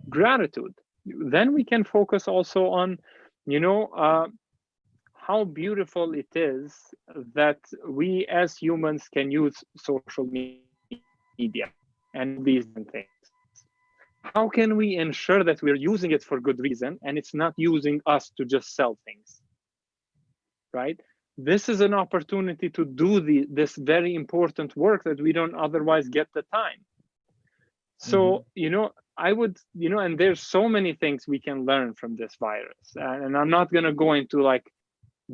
gratitude. Then we can focus also on, how beautiful it is that we as humans can use social media and these things. How can we ensure that we're using it for good reason and it's not using us to just sell things, right? This is an opportunity to do this very important work that we don't otherwise get the time. So, I would, and there's so many things we can learn from this virus. And I'm not going to go into like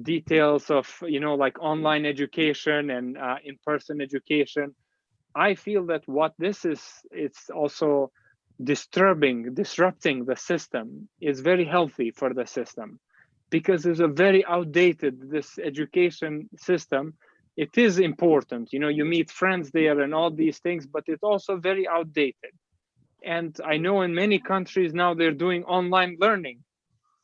details of, like online education and in-person education. I feel that what this is, it's also disrupting the system is very healthy for the system, because there's a very outdated, this education system. It is important, you meet friends there and all these things, but it's also very outdated. And I know in many countries now they're doing online learning.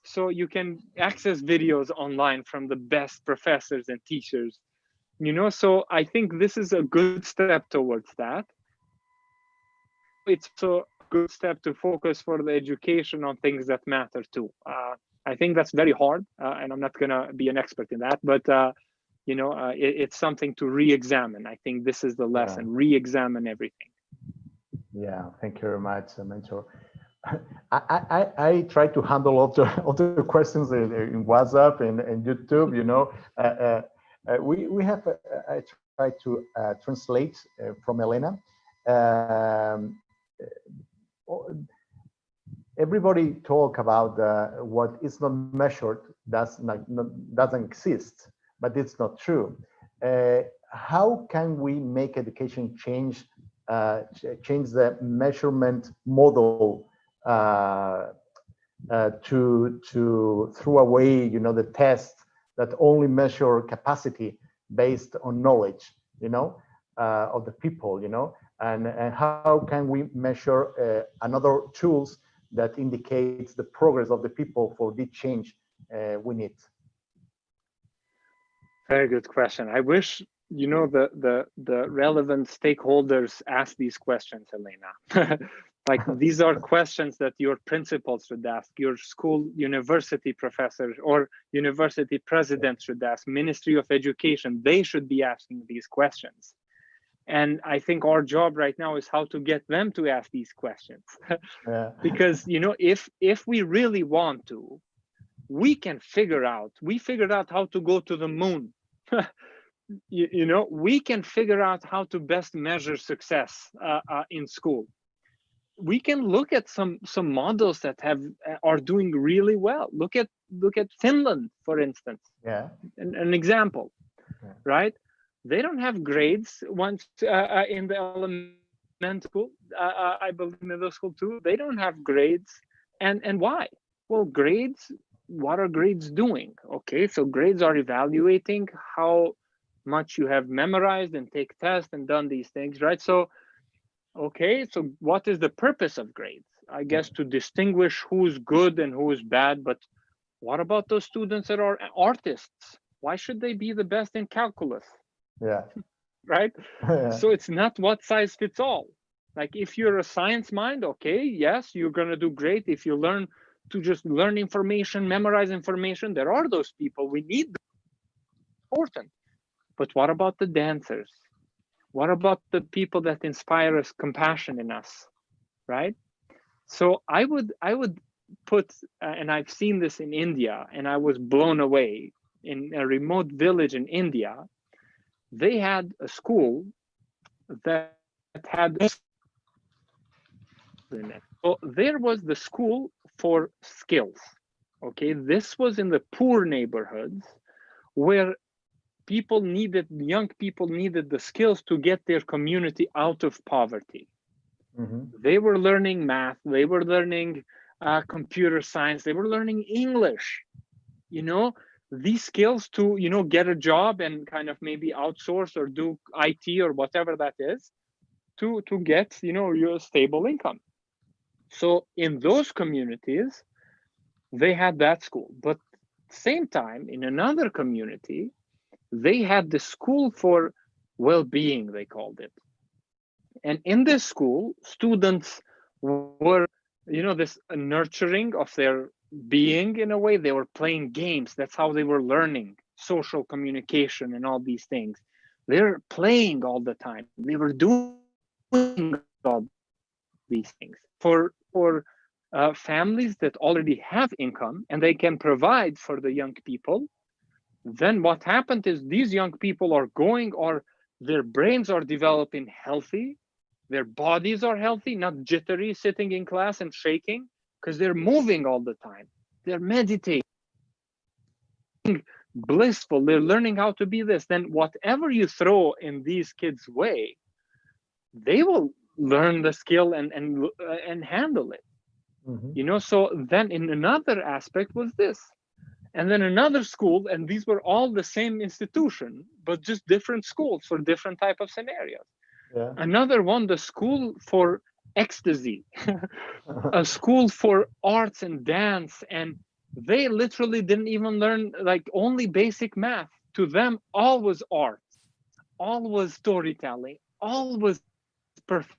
So you can access videos online from the best professors and teachers, so I think this is a good step towards that. It's also a good step to focus for the education on things that matter too. I think that's very hard, and I'm not going to be an expert in that, but it's something to re-examine. I think this is the lesson, re-examine everything. Yeah, thank you very much, Mentor. I try to handle all the questions in WhatsApp and YouTube. We have I try to translate from Elena. Everybody talk about what is not measured doesn't exist, but it's not true. How can we make education change the measurement model to throw away, the tests that only measure capacity based on knowledge, of the people, and how can we measure another tools that indicates the progress of the people for the change we need? Very good question. I wish the relevant stakeholders ask these questions, Elena. Like these are questions that your principals should ask, your school university professors or university president should ask, Ministry of Education, they should be asking these questions. And I think our job right now is how to get them to ask these questions. Because if we really want to, we figured out how to go to the moon. We can figure out how to best measure success in school. We can look at some models that are doing really well. Look at Finland, for instance. Yeah, an example, right? They don't have grades once in the elementary school. I believe middle school too. They don't have grades, and why? Well, grades. What are grades doing? Okay, so grades are evaluating how much you have memorized and take tests and done these things, right? So, okay, so what is the purpose of grades? I guess to distinguish who's good and who is bad. But what about those students that are artists? Why should they be the best in calculus? Yeah. Right? So it's not one size fits all. Like if you're a science mind, okay, yes, you're going to do great. If you learn to just learn information, memorize information, there are those people. We need them. Important. But what about the dancers? What about the people that inspire us, compassion in us, right? So I would put, and I've seen this in India, and I was blown away. In a remote village in India, they had a school that had in it. So there was the school for skills. Okay, this was in the poor neighborhoods where young people needed the skills to get their community out of poverty. They were learning math, they were learning computer science, they were learning English, these skills to, get a job and kind of maybe outsource or do IT or whatever that is. to get, your stable income. So in those communities, they had that school. But same time, in another community, they had the school for well-being, they called it. And in this school, students were, this nurturing of their being in a way. They were playing games. That's how they were learning social communication and all these things. They're playing all the time. They were doing all these things for families that already have income and they can provide for the young people. Then what happened is these young people are going, or their brains are developing healthy, their bodies are healthy, not jittery, sitting in class and shaking, because they're moving all the time. They're meditating, blissful. They're learning how to be this. Then whatever you throw in these kids' way, they will learn the skill and handle it. So then in another aspect was this. And then another school, and these were all the same institution, but just different schools for different type of scenarios. Yeah. Another one, the school for ecstasy, a school for arts and dance, and they literally didn't even learn like only basic math. To them, all was art, all was storytelling, all was perfect.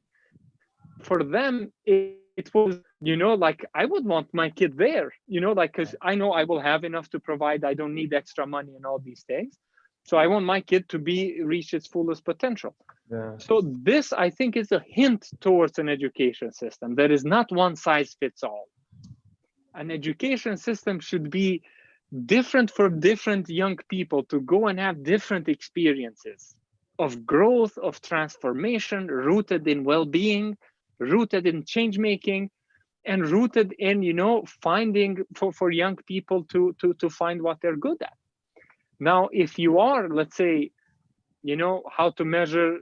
For them, it was, like I would want my kid there, because I know I will have enough to provide. I don't need extra money and all these things. So I want my kid to reach its fullest potential. Yeah. So this, I think, is a hint towards an education system that is not one size fits all. An education system should be different for different young people to go and have different experiences of growth, of transformation, rooted in well-being, rooted in change making, and rooted in finding for young people to find what they're good at. Now, if you are, let's say, how to measure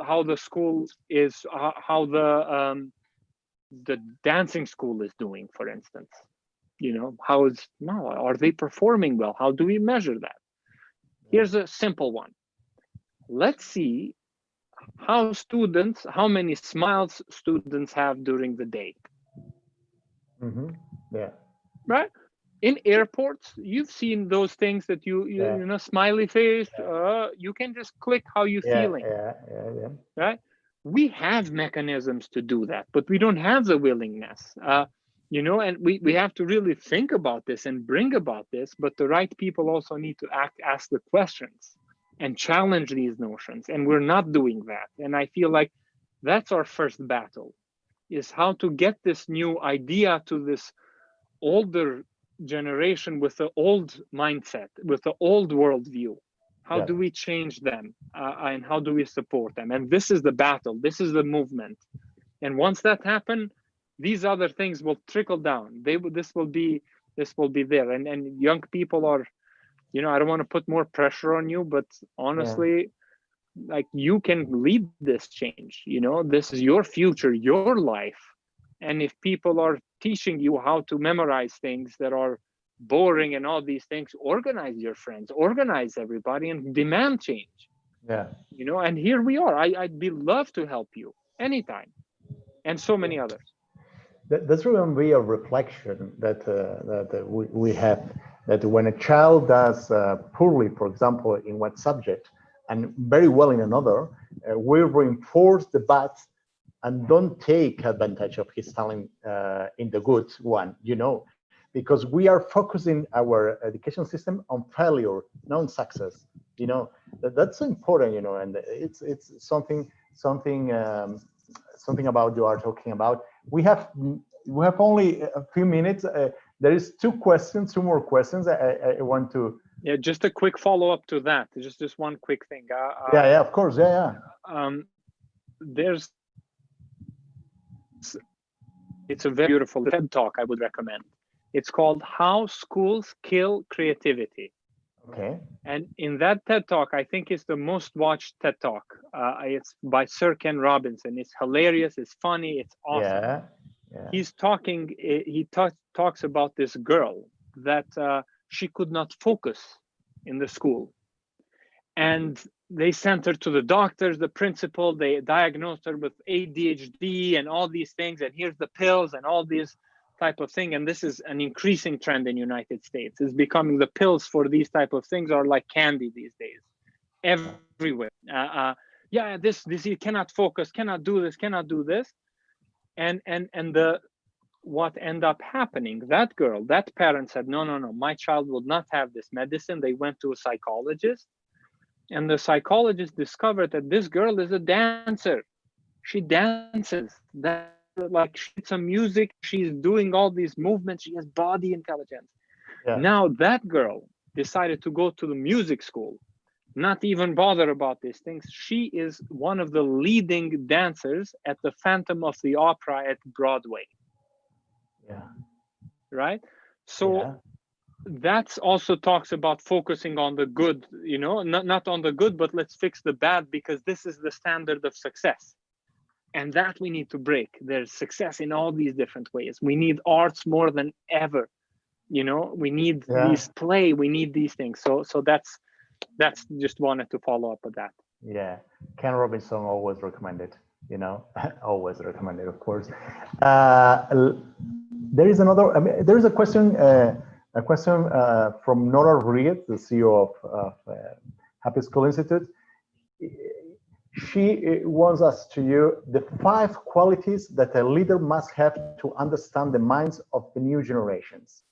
how the school is, how the dancing school is doing, for instance, are they performing well? How do we measure that? Here's a simple one. Let's see how many smiles students have during the day. Yeah. Right? In airports, you've seen those things that you smiley face. You can just click how you're feeling. Yeah. Right? We have mechanisms to do that, but we don't have the willingness. And we have to really think about this and bring about this. But the right people also need to ask the questions and challenge these notions, and we're not doing that. And I feel like that's our first battle, is how to get this new idea to this older generation with the old mindset, with the old worldview. How do we change them, and how do we support them? And this is the battle, this is the movement. And once that happens, these other things will trickle down. This will be there. And young people are, I don't want to put more pressure on you, but honestly, like, you can lead this change. This is your future, your life. And if people are teaching you how to memorize things that are boring and all these things, organize your friends, organize everybody, and demand change. And here we are. I'd be love to help you anytime, and so many others. That's really a reflection that we have, that when a child does poorly, for example, in one subject, and very well in another, we reinforce the bad and don't take advantage of his talent in the good one, because we are focusing our education system on failure, not on success. That's important, and it's something about you are talking about. We have only a few minutes. There is two more questions I want to. Yeah, just a quick follow-up to that. Just one quick thing. Yeah, of course. It's a very beautiful TED Talk I would recommend. It's called How Schools Kill Creativity. Okay. And in that TED Talk, I think it's the most watched TED Talk. It's by Sir Ken Robinson. It's hilarious. It's funny. It's awesome. Yeah. He's talking. He talks about this girl that she could not focus in the school, and they sent her to the doctors, the principal, they diagnosed her with ADHD and all these things, and here's the pills and all these type of thing. And this is an increasing trend in United States. It's becoming, the pills for these type of things are like candy these days, everywhere. Yeah, this you cannot focus, cannot do this, cannot do this. And the what ended up happening, that girl, that parent said, no, my child will not have this medicine. They went to a psychologist, and the psychologist discovered that this girl is a dancer. She dances, that like she's some music, she's doing all these movements, she has body intelligence. Yeah. Now that girl decided to go to the music school, not even bother about these things. She is one of the leading dancers at the Phantom of the Opera at Broadway. Yeah. Right. So that's also talks about focusing on the good, not on the good, but let's fix the bad, because this is the standard of success. And that we need to break. There's success in all these different ways. We need arts more than ever. We need these play, we need these things. So that's just wanted to follow up with that. Yeah. Ken Robinson always recommended, always recommended, of course. There is another, there is a question from Nora Rodriguez, the CEO of Happy School Institute. She wants us to you the 5 qualities that a leader must have to understand the minds of the new generations.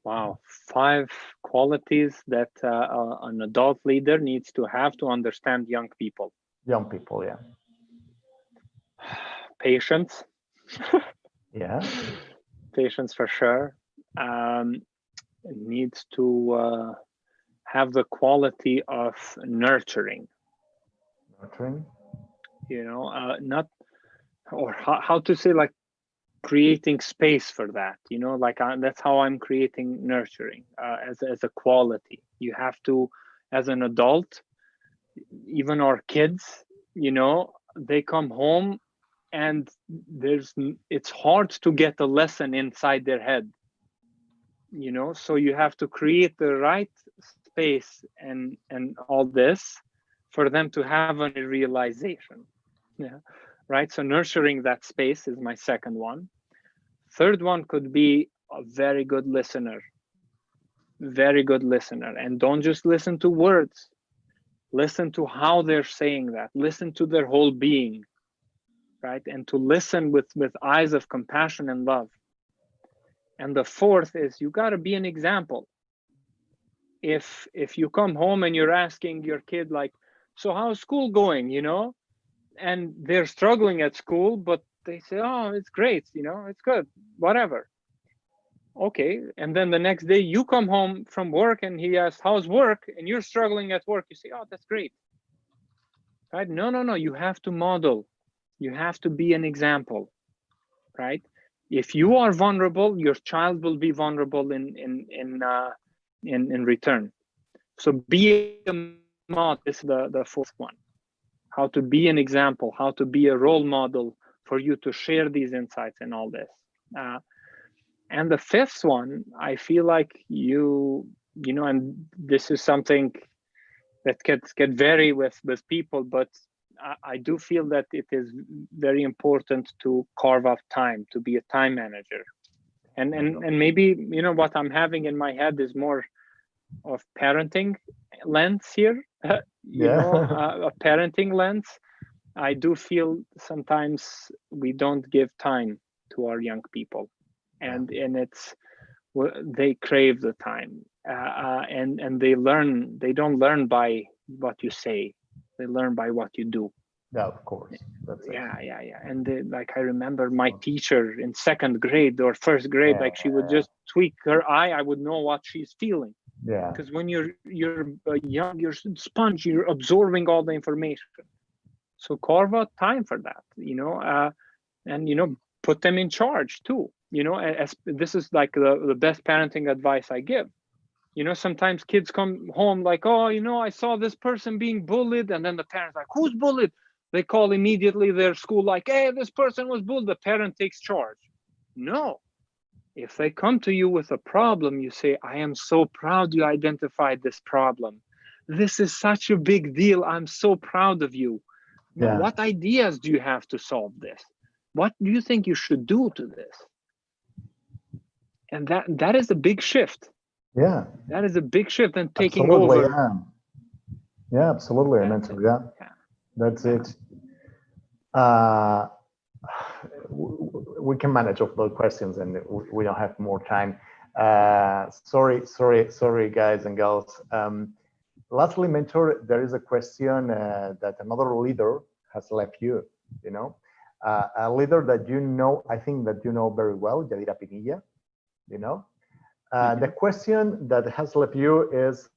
Wow, 5 qualities that an adult leader needs to have to understand young people. Young people, yeah. Patience. Yeah. Patience for sure. It needs to have the quality of nurturing. Nurturing. Not, or how to say, like creating space for that. Like that's how I'm creating nurturing as a quality. You have to, as an adult, even our kids, they come home and it's hard to get a lesson inside their head. So you have to create the right space and all this for them to have a realization. Yeah, right. So nurturing that space is my second one. Third one could be a very good listener. Very good listener. And don't just listen to words. Listen to how they're saying that. Listen to their whole being, right? And to listen with eyes of compassion and love. And the fourth is you got to be an example. If you come home and you're asking your kid, like, so how's school going, and they're struggling at school, but they say, oh, it's great, it's good, whatever. Okay. And then the next day you come home from work and he asks, how's work? And you're struggling at work. You say, oh, that's great. Right? No. You have to model. You have to be an example, right? If you are vulnerable, your child will be vulnerable in return. So be a model is the fourth one. How to be an example, how to be a role model for you to share these insights and all this. And the fifth one, I feel like and this is something that can vary with people, but I do feel that it is very important to carve out time, to be a time manager. And maybe, what I'm having in my head is more of parenting lens here, a parenting lens. I do feel sometimes we don't give time to our young people, and it's they crave the time, and they don't learn by what you say, they learn by what you do. Yeah, of course. Yeah. And like I remember my teacher in second grade or first grade, like she would just tweak her eye, I would know what she's feeling. Yeah. Because when you're young, you're sponge, you're absorbing all the information. So carve out time for that, and put them in charge too. As this is like the best parenting advice I give. Sometimes kids come home like, oh, I saw this person being bullied, and then the parents like, who's bullied? They call immediately their school like, hey, this person was bullied. The parent takes charge. No, If they come to you with a problem, you say, I am so proud you identified this problem. This is such a big deal. I'm so proud of you. Yeah. What ideas do you have to solve this? What do you think you should do to this? And that is a big shift. Yeah. That is a big shift and taking Absolutely, over. yeah. Yeah, absolutely. I mean, yeah, that's it. We can manage all those questions, and we don't have more time. Sorry, guys and girls. Lastly, mentor, there is a question that another leader has left you. You know, a leader that you know, I think that you know very well, Yadira Pinilla. You know, the question that has left you is,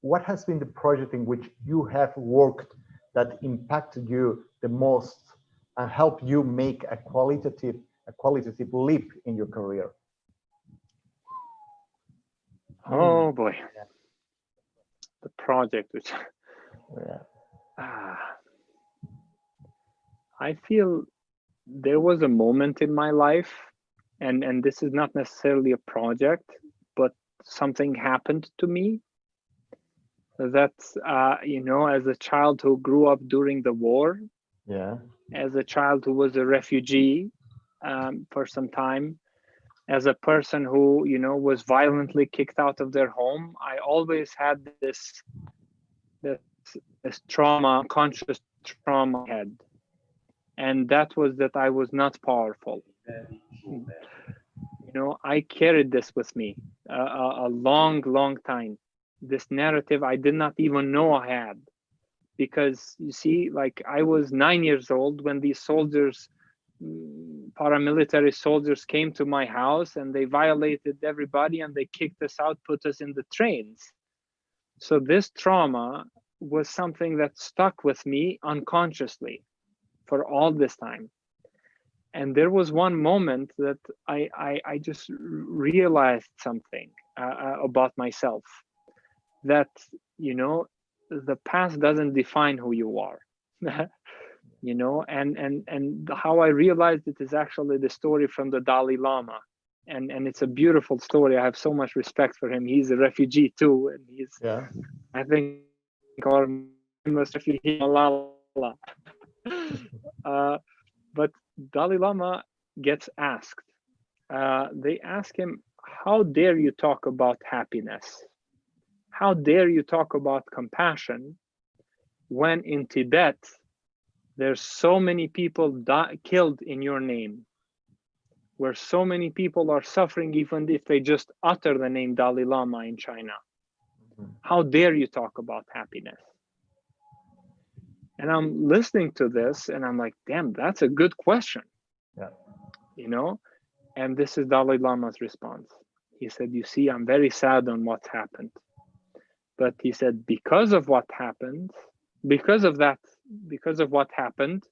what has been the project in which you have worked that impacted you the most and helped you make a qualitative leap in your career? Oh boy, the project, which I feel there was a moment in my life, and this is not necessarily a project, but something happened to me that, you know, as a child who grew up during the war, as a child who was a refugee for some time, as a person who, you know, was violently kicked out of their home, I always had this trauma, conscious trauma I had. And that was that I was not powerful. You know, I carried this with me a long time. This narrative I did not even know I had. Because you see, like, I was 9 years old when these soldiers, paramilitary soldiers, came to my house and they violated everybody and they kicked us out, put us in the trains. So this trauma was something that stuck with me unconsciously for all this time. And there was one moment that I just realized something about myself, that, you know, the past doesn't define who you are. You know, and how I realized it is actually the story from the Dalai Lama. And it's a beautiful story. I have so much respect for him. He's a refugee too, and he's, I think, our most refugee Malala. But Dalai Lama gets asked. They ask him, "How dare you talk about happiness? How dare you talk about compassion when in Tibet there's so many people killed in your name, where so many people are suffering even if they just utter the name Dalai Lama in China? How dare you talk about happiness?" And I'm listening to this and I'm like, damn, that's a good question. You know, and this is Dalai Lama's response. He said, you see, I'm very sad on what's happened. But he said, because of what happened, because of what happened,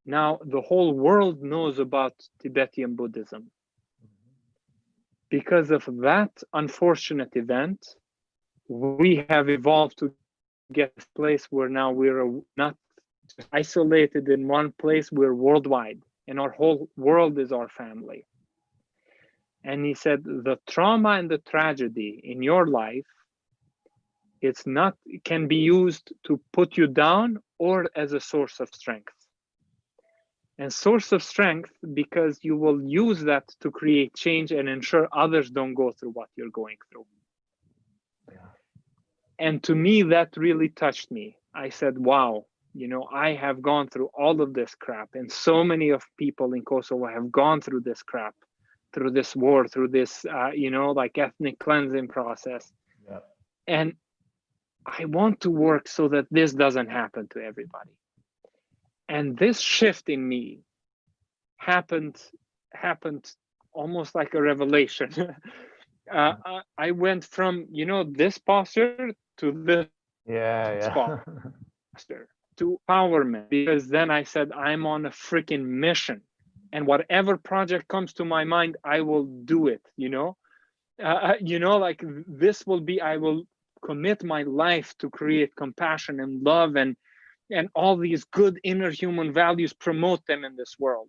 now the whole world knows about Tibetan Buddhism. Because of that unfortunate event, we have evolved to get this place where now we're not just isolated in one place, we're worldwide, and our whole world is our family. And he said, the trauma and the tragedy in your life, it can be used to put you down or as a source of strength. And source of strength, because you will use that to create change and ensure others don't go through what you're going through. And to me, that really touched me. I said, wow, you know, I have gone through all of this crap, and so many of people in Kosovo have gone through this crap, through this war, through this, you know, like ethnic cleansing process. And I want to work so that this doesn't happen to everybody. And this shift in me happened almost like a revelation. I went from, you know, this posture to this posture, to empowerment, because then I said, I'm on a freaking mission, and whatever project comes to my mind, I will do it. You know, like this will be, I will commit my life to create compassion and love and all these good inner human values, promote them in this world.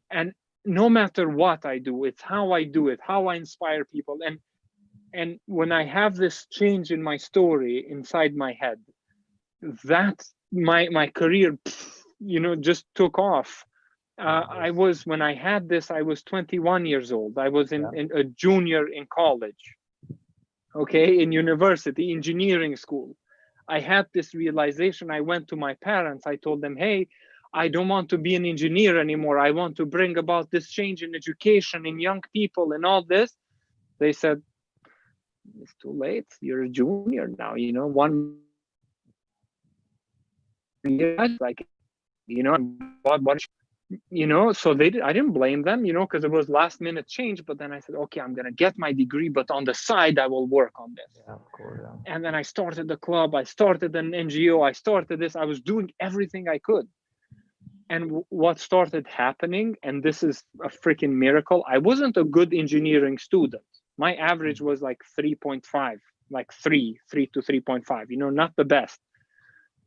And no matter what I do, it's how I do it, how I inspire people. And when I have this change in my story inside my head, that my career, just took off. When I had this, I was 21 years old. I was in a junior in college, okay, in university, engineering school. I had this realization. I went to my parents. I told them, hey, I don't want to be an engineer anymore. I want to bring about this change in education, in young people, and all this. They said, it's too late. You're a junior now. 1 year, like, so I didn't blame them, because it was last minute change. But then I said, okay, I'm going to get my degree, but on the side, I will work on this. Yeah, of course, yeah. And then I started the club. I started an NGO. I started this. I was doing everything I could. And what started happening, and this is a freaking miracle, I wasn't a good engineering student. My average was like 3.5, like 3 to 3.5, not the best.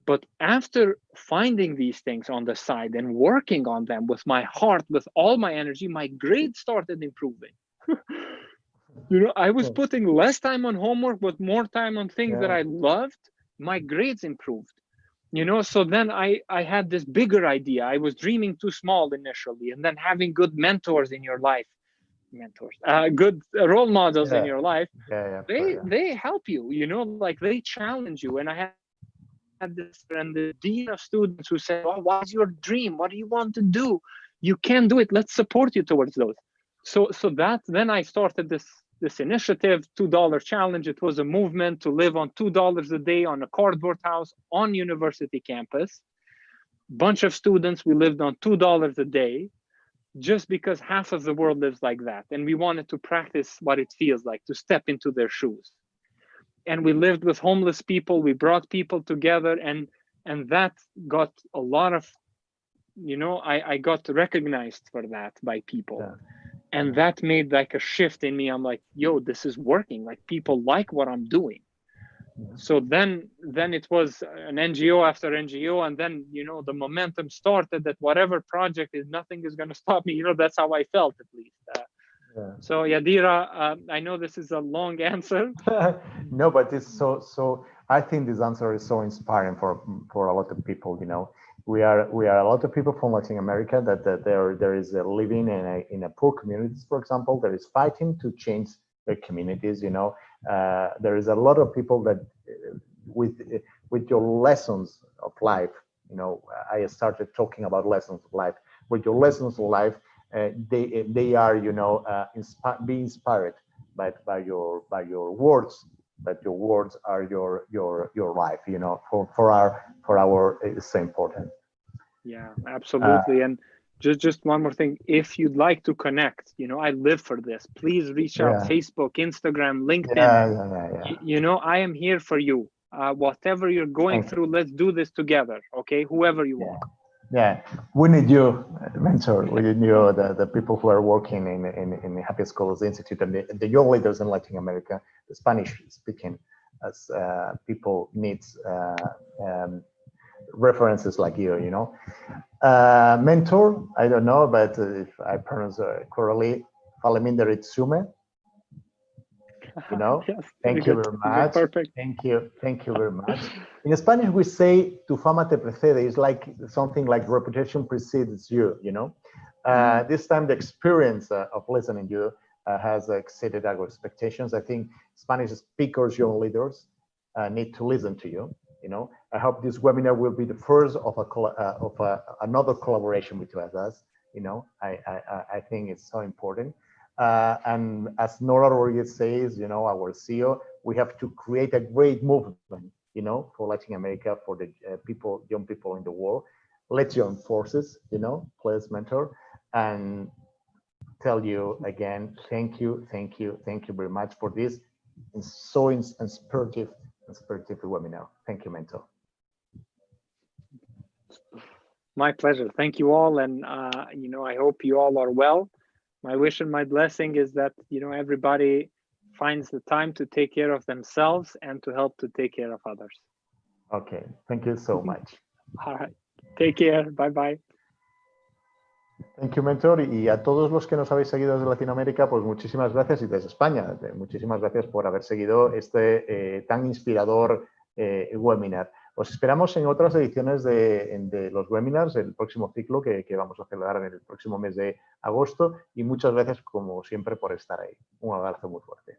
But after finding these things on the side and working on them with my heart, with all my energy, my grades started improving. I was putting less time on homework, but more time on things that I loved. My grades improved. So then I had this bigger idea. I was dreaming too small initially, and then having good mentors in your life, good role models in your life, they help you, like they challenge you. And I had this, and the dean of students who said, oh, what's your dream? What do you want to do? You can do it. Let's support you towards those. So then I started this initiative, $2 challenge. It was a movement to live on $2 a day on a cardboard house on university campus. Bunch of students, we lived on $2 a day, just because half of the world lives like that. And we wanted to practice what it feels like to step into their shoes. And we lived with homeless people. We brought people together, and that got a lot of, I got recognized for that by people. And that made like a shift in me. I'm like, yo, this is working. Like, people like what I'm doing. So then it was an NGO after NGO, and then the momentum started that whatever project is, nothing is going to stop me. That's how I felt, at least. So yeah, Dira, I know this is a long answer. No, but it's so. I think this answer is so inspiring for a lot of people. We are a lot of people from Latin America that there is a living in a poor communities, for example, that is fighting to change their communities. There is a lot of people that with your lessons of life. I started talking about lessons of life. With your lessons of life, they are be inspired by your words. That your words are your life. For our it's so important. Yeah, absolutely. And just one more thing, if you'd like to connect, I live for this, please reach out. Facebook, Instagram, LinkedIn. I am here for you. Whatever you're going through, let's do this together. Okay, whoever you want. Yeah, we need you, mentor. We need you, the people who are working in the Happy Schools Institute, and the young leaders in Latin America, the Spanish speaking, as people needs references like you. Mentor, I don't know, but if I pronounce correctly, Faleminder Itsume. Yes, thank you very much. Perfect. Thank you very much. In Spanish, we say "tu fama te precede." It's like something like reputation precedes you. This time the experience of listening you has exceeded our expectations. I think Spanish speakers, young leaders, need to listen to you. I hope this webinar will be the first of another collaboration between us. I think it's so important. And as Nora Rodriguez says, our CEO, we have to create a great movement, for Latin America, for the young people in the world. Let's join forces, please, mentor, and tell you again, thank you very much for this so inspirative webinar. Thank you, mentor. My pleasure. Thank you all, and I hope you all are well. My wish and my blessing is that everybody finds the time to take care of themselves and to help to take care of others. Okay, thank you so much. All right, take care. Bye-bye. Thank you, mentor. Y a todos los que nos habéis seguido desde Latinoamérica, pues muchísimas gracias, y desde España, muchísimas gracias por haber seguido este tan inspirador webinar. Os esperamos en otras ediciones de los webinars, el próximo ciclo que vamos a celebrar en el próximo mes de agosto, y muchas gracias, como siempre, por estar ahí. Un abrazo muy fuerte.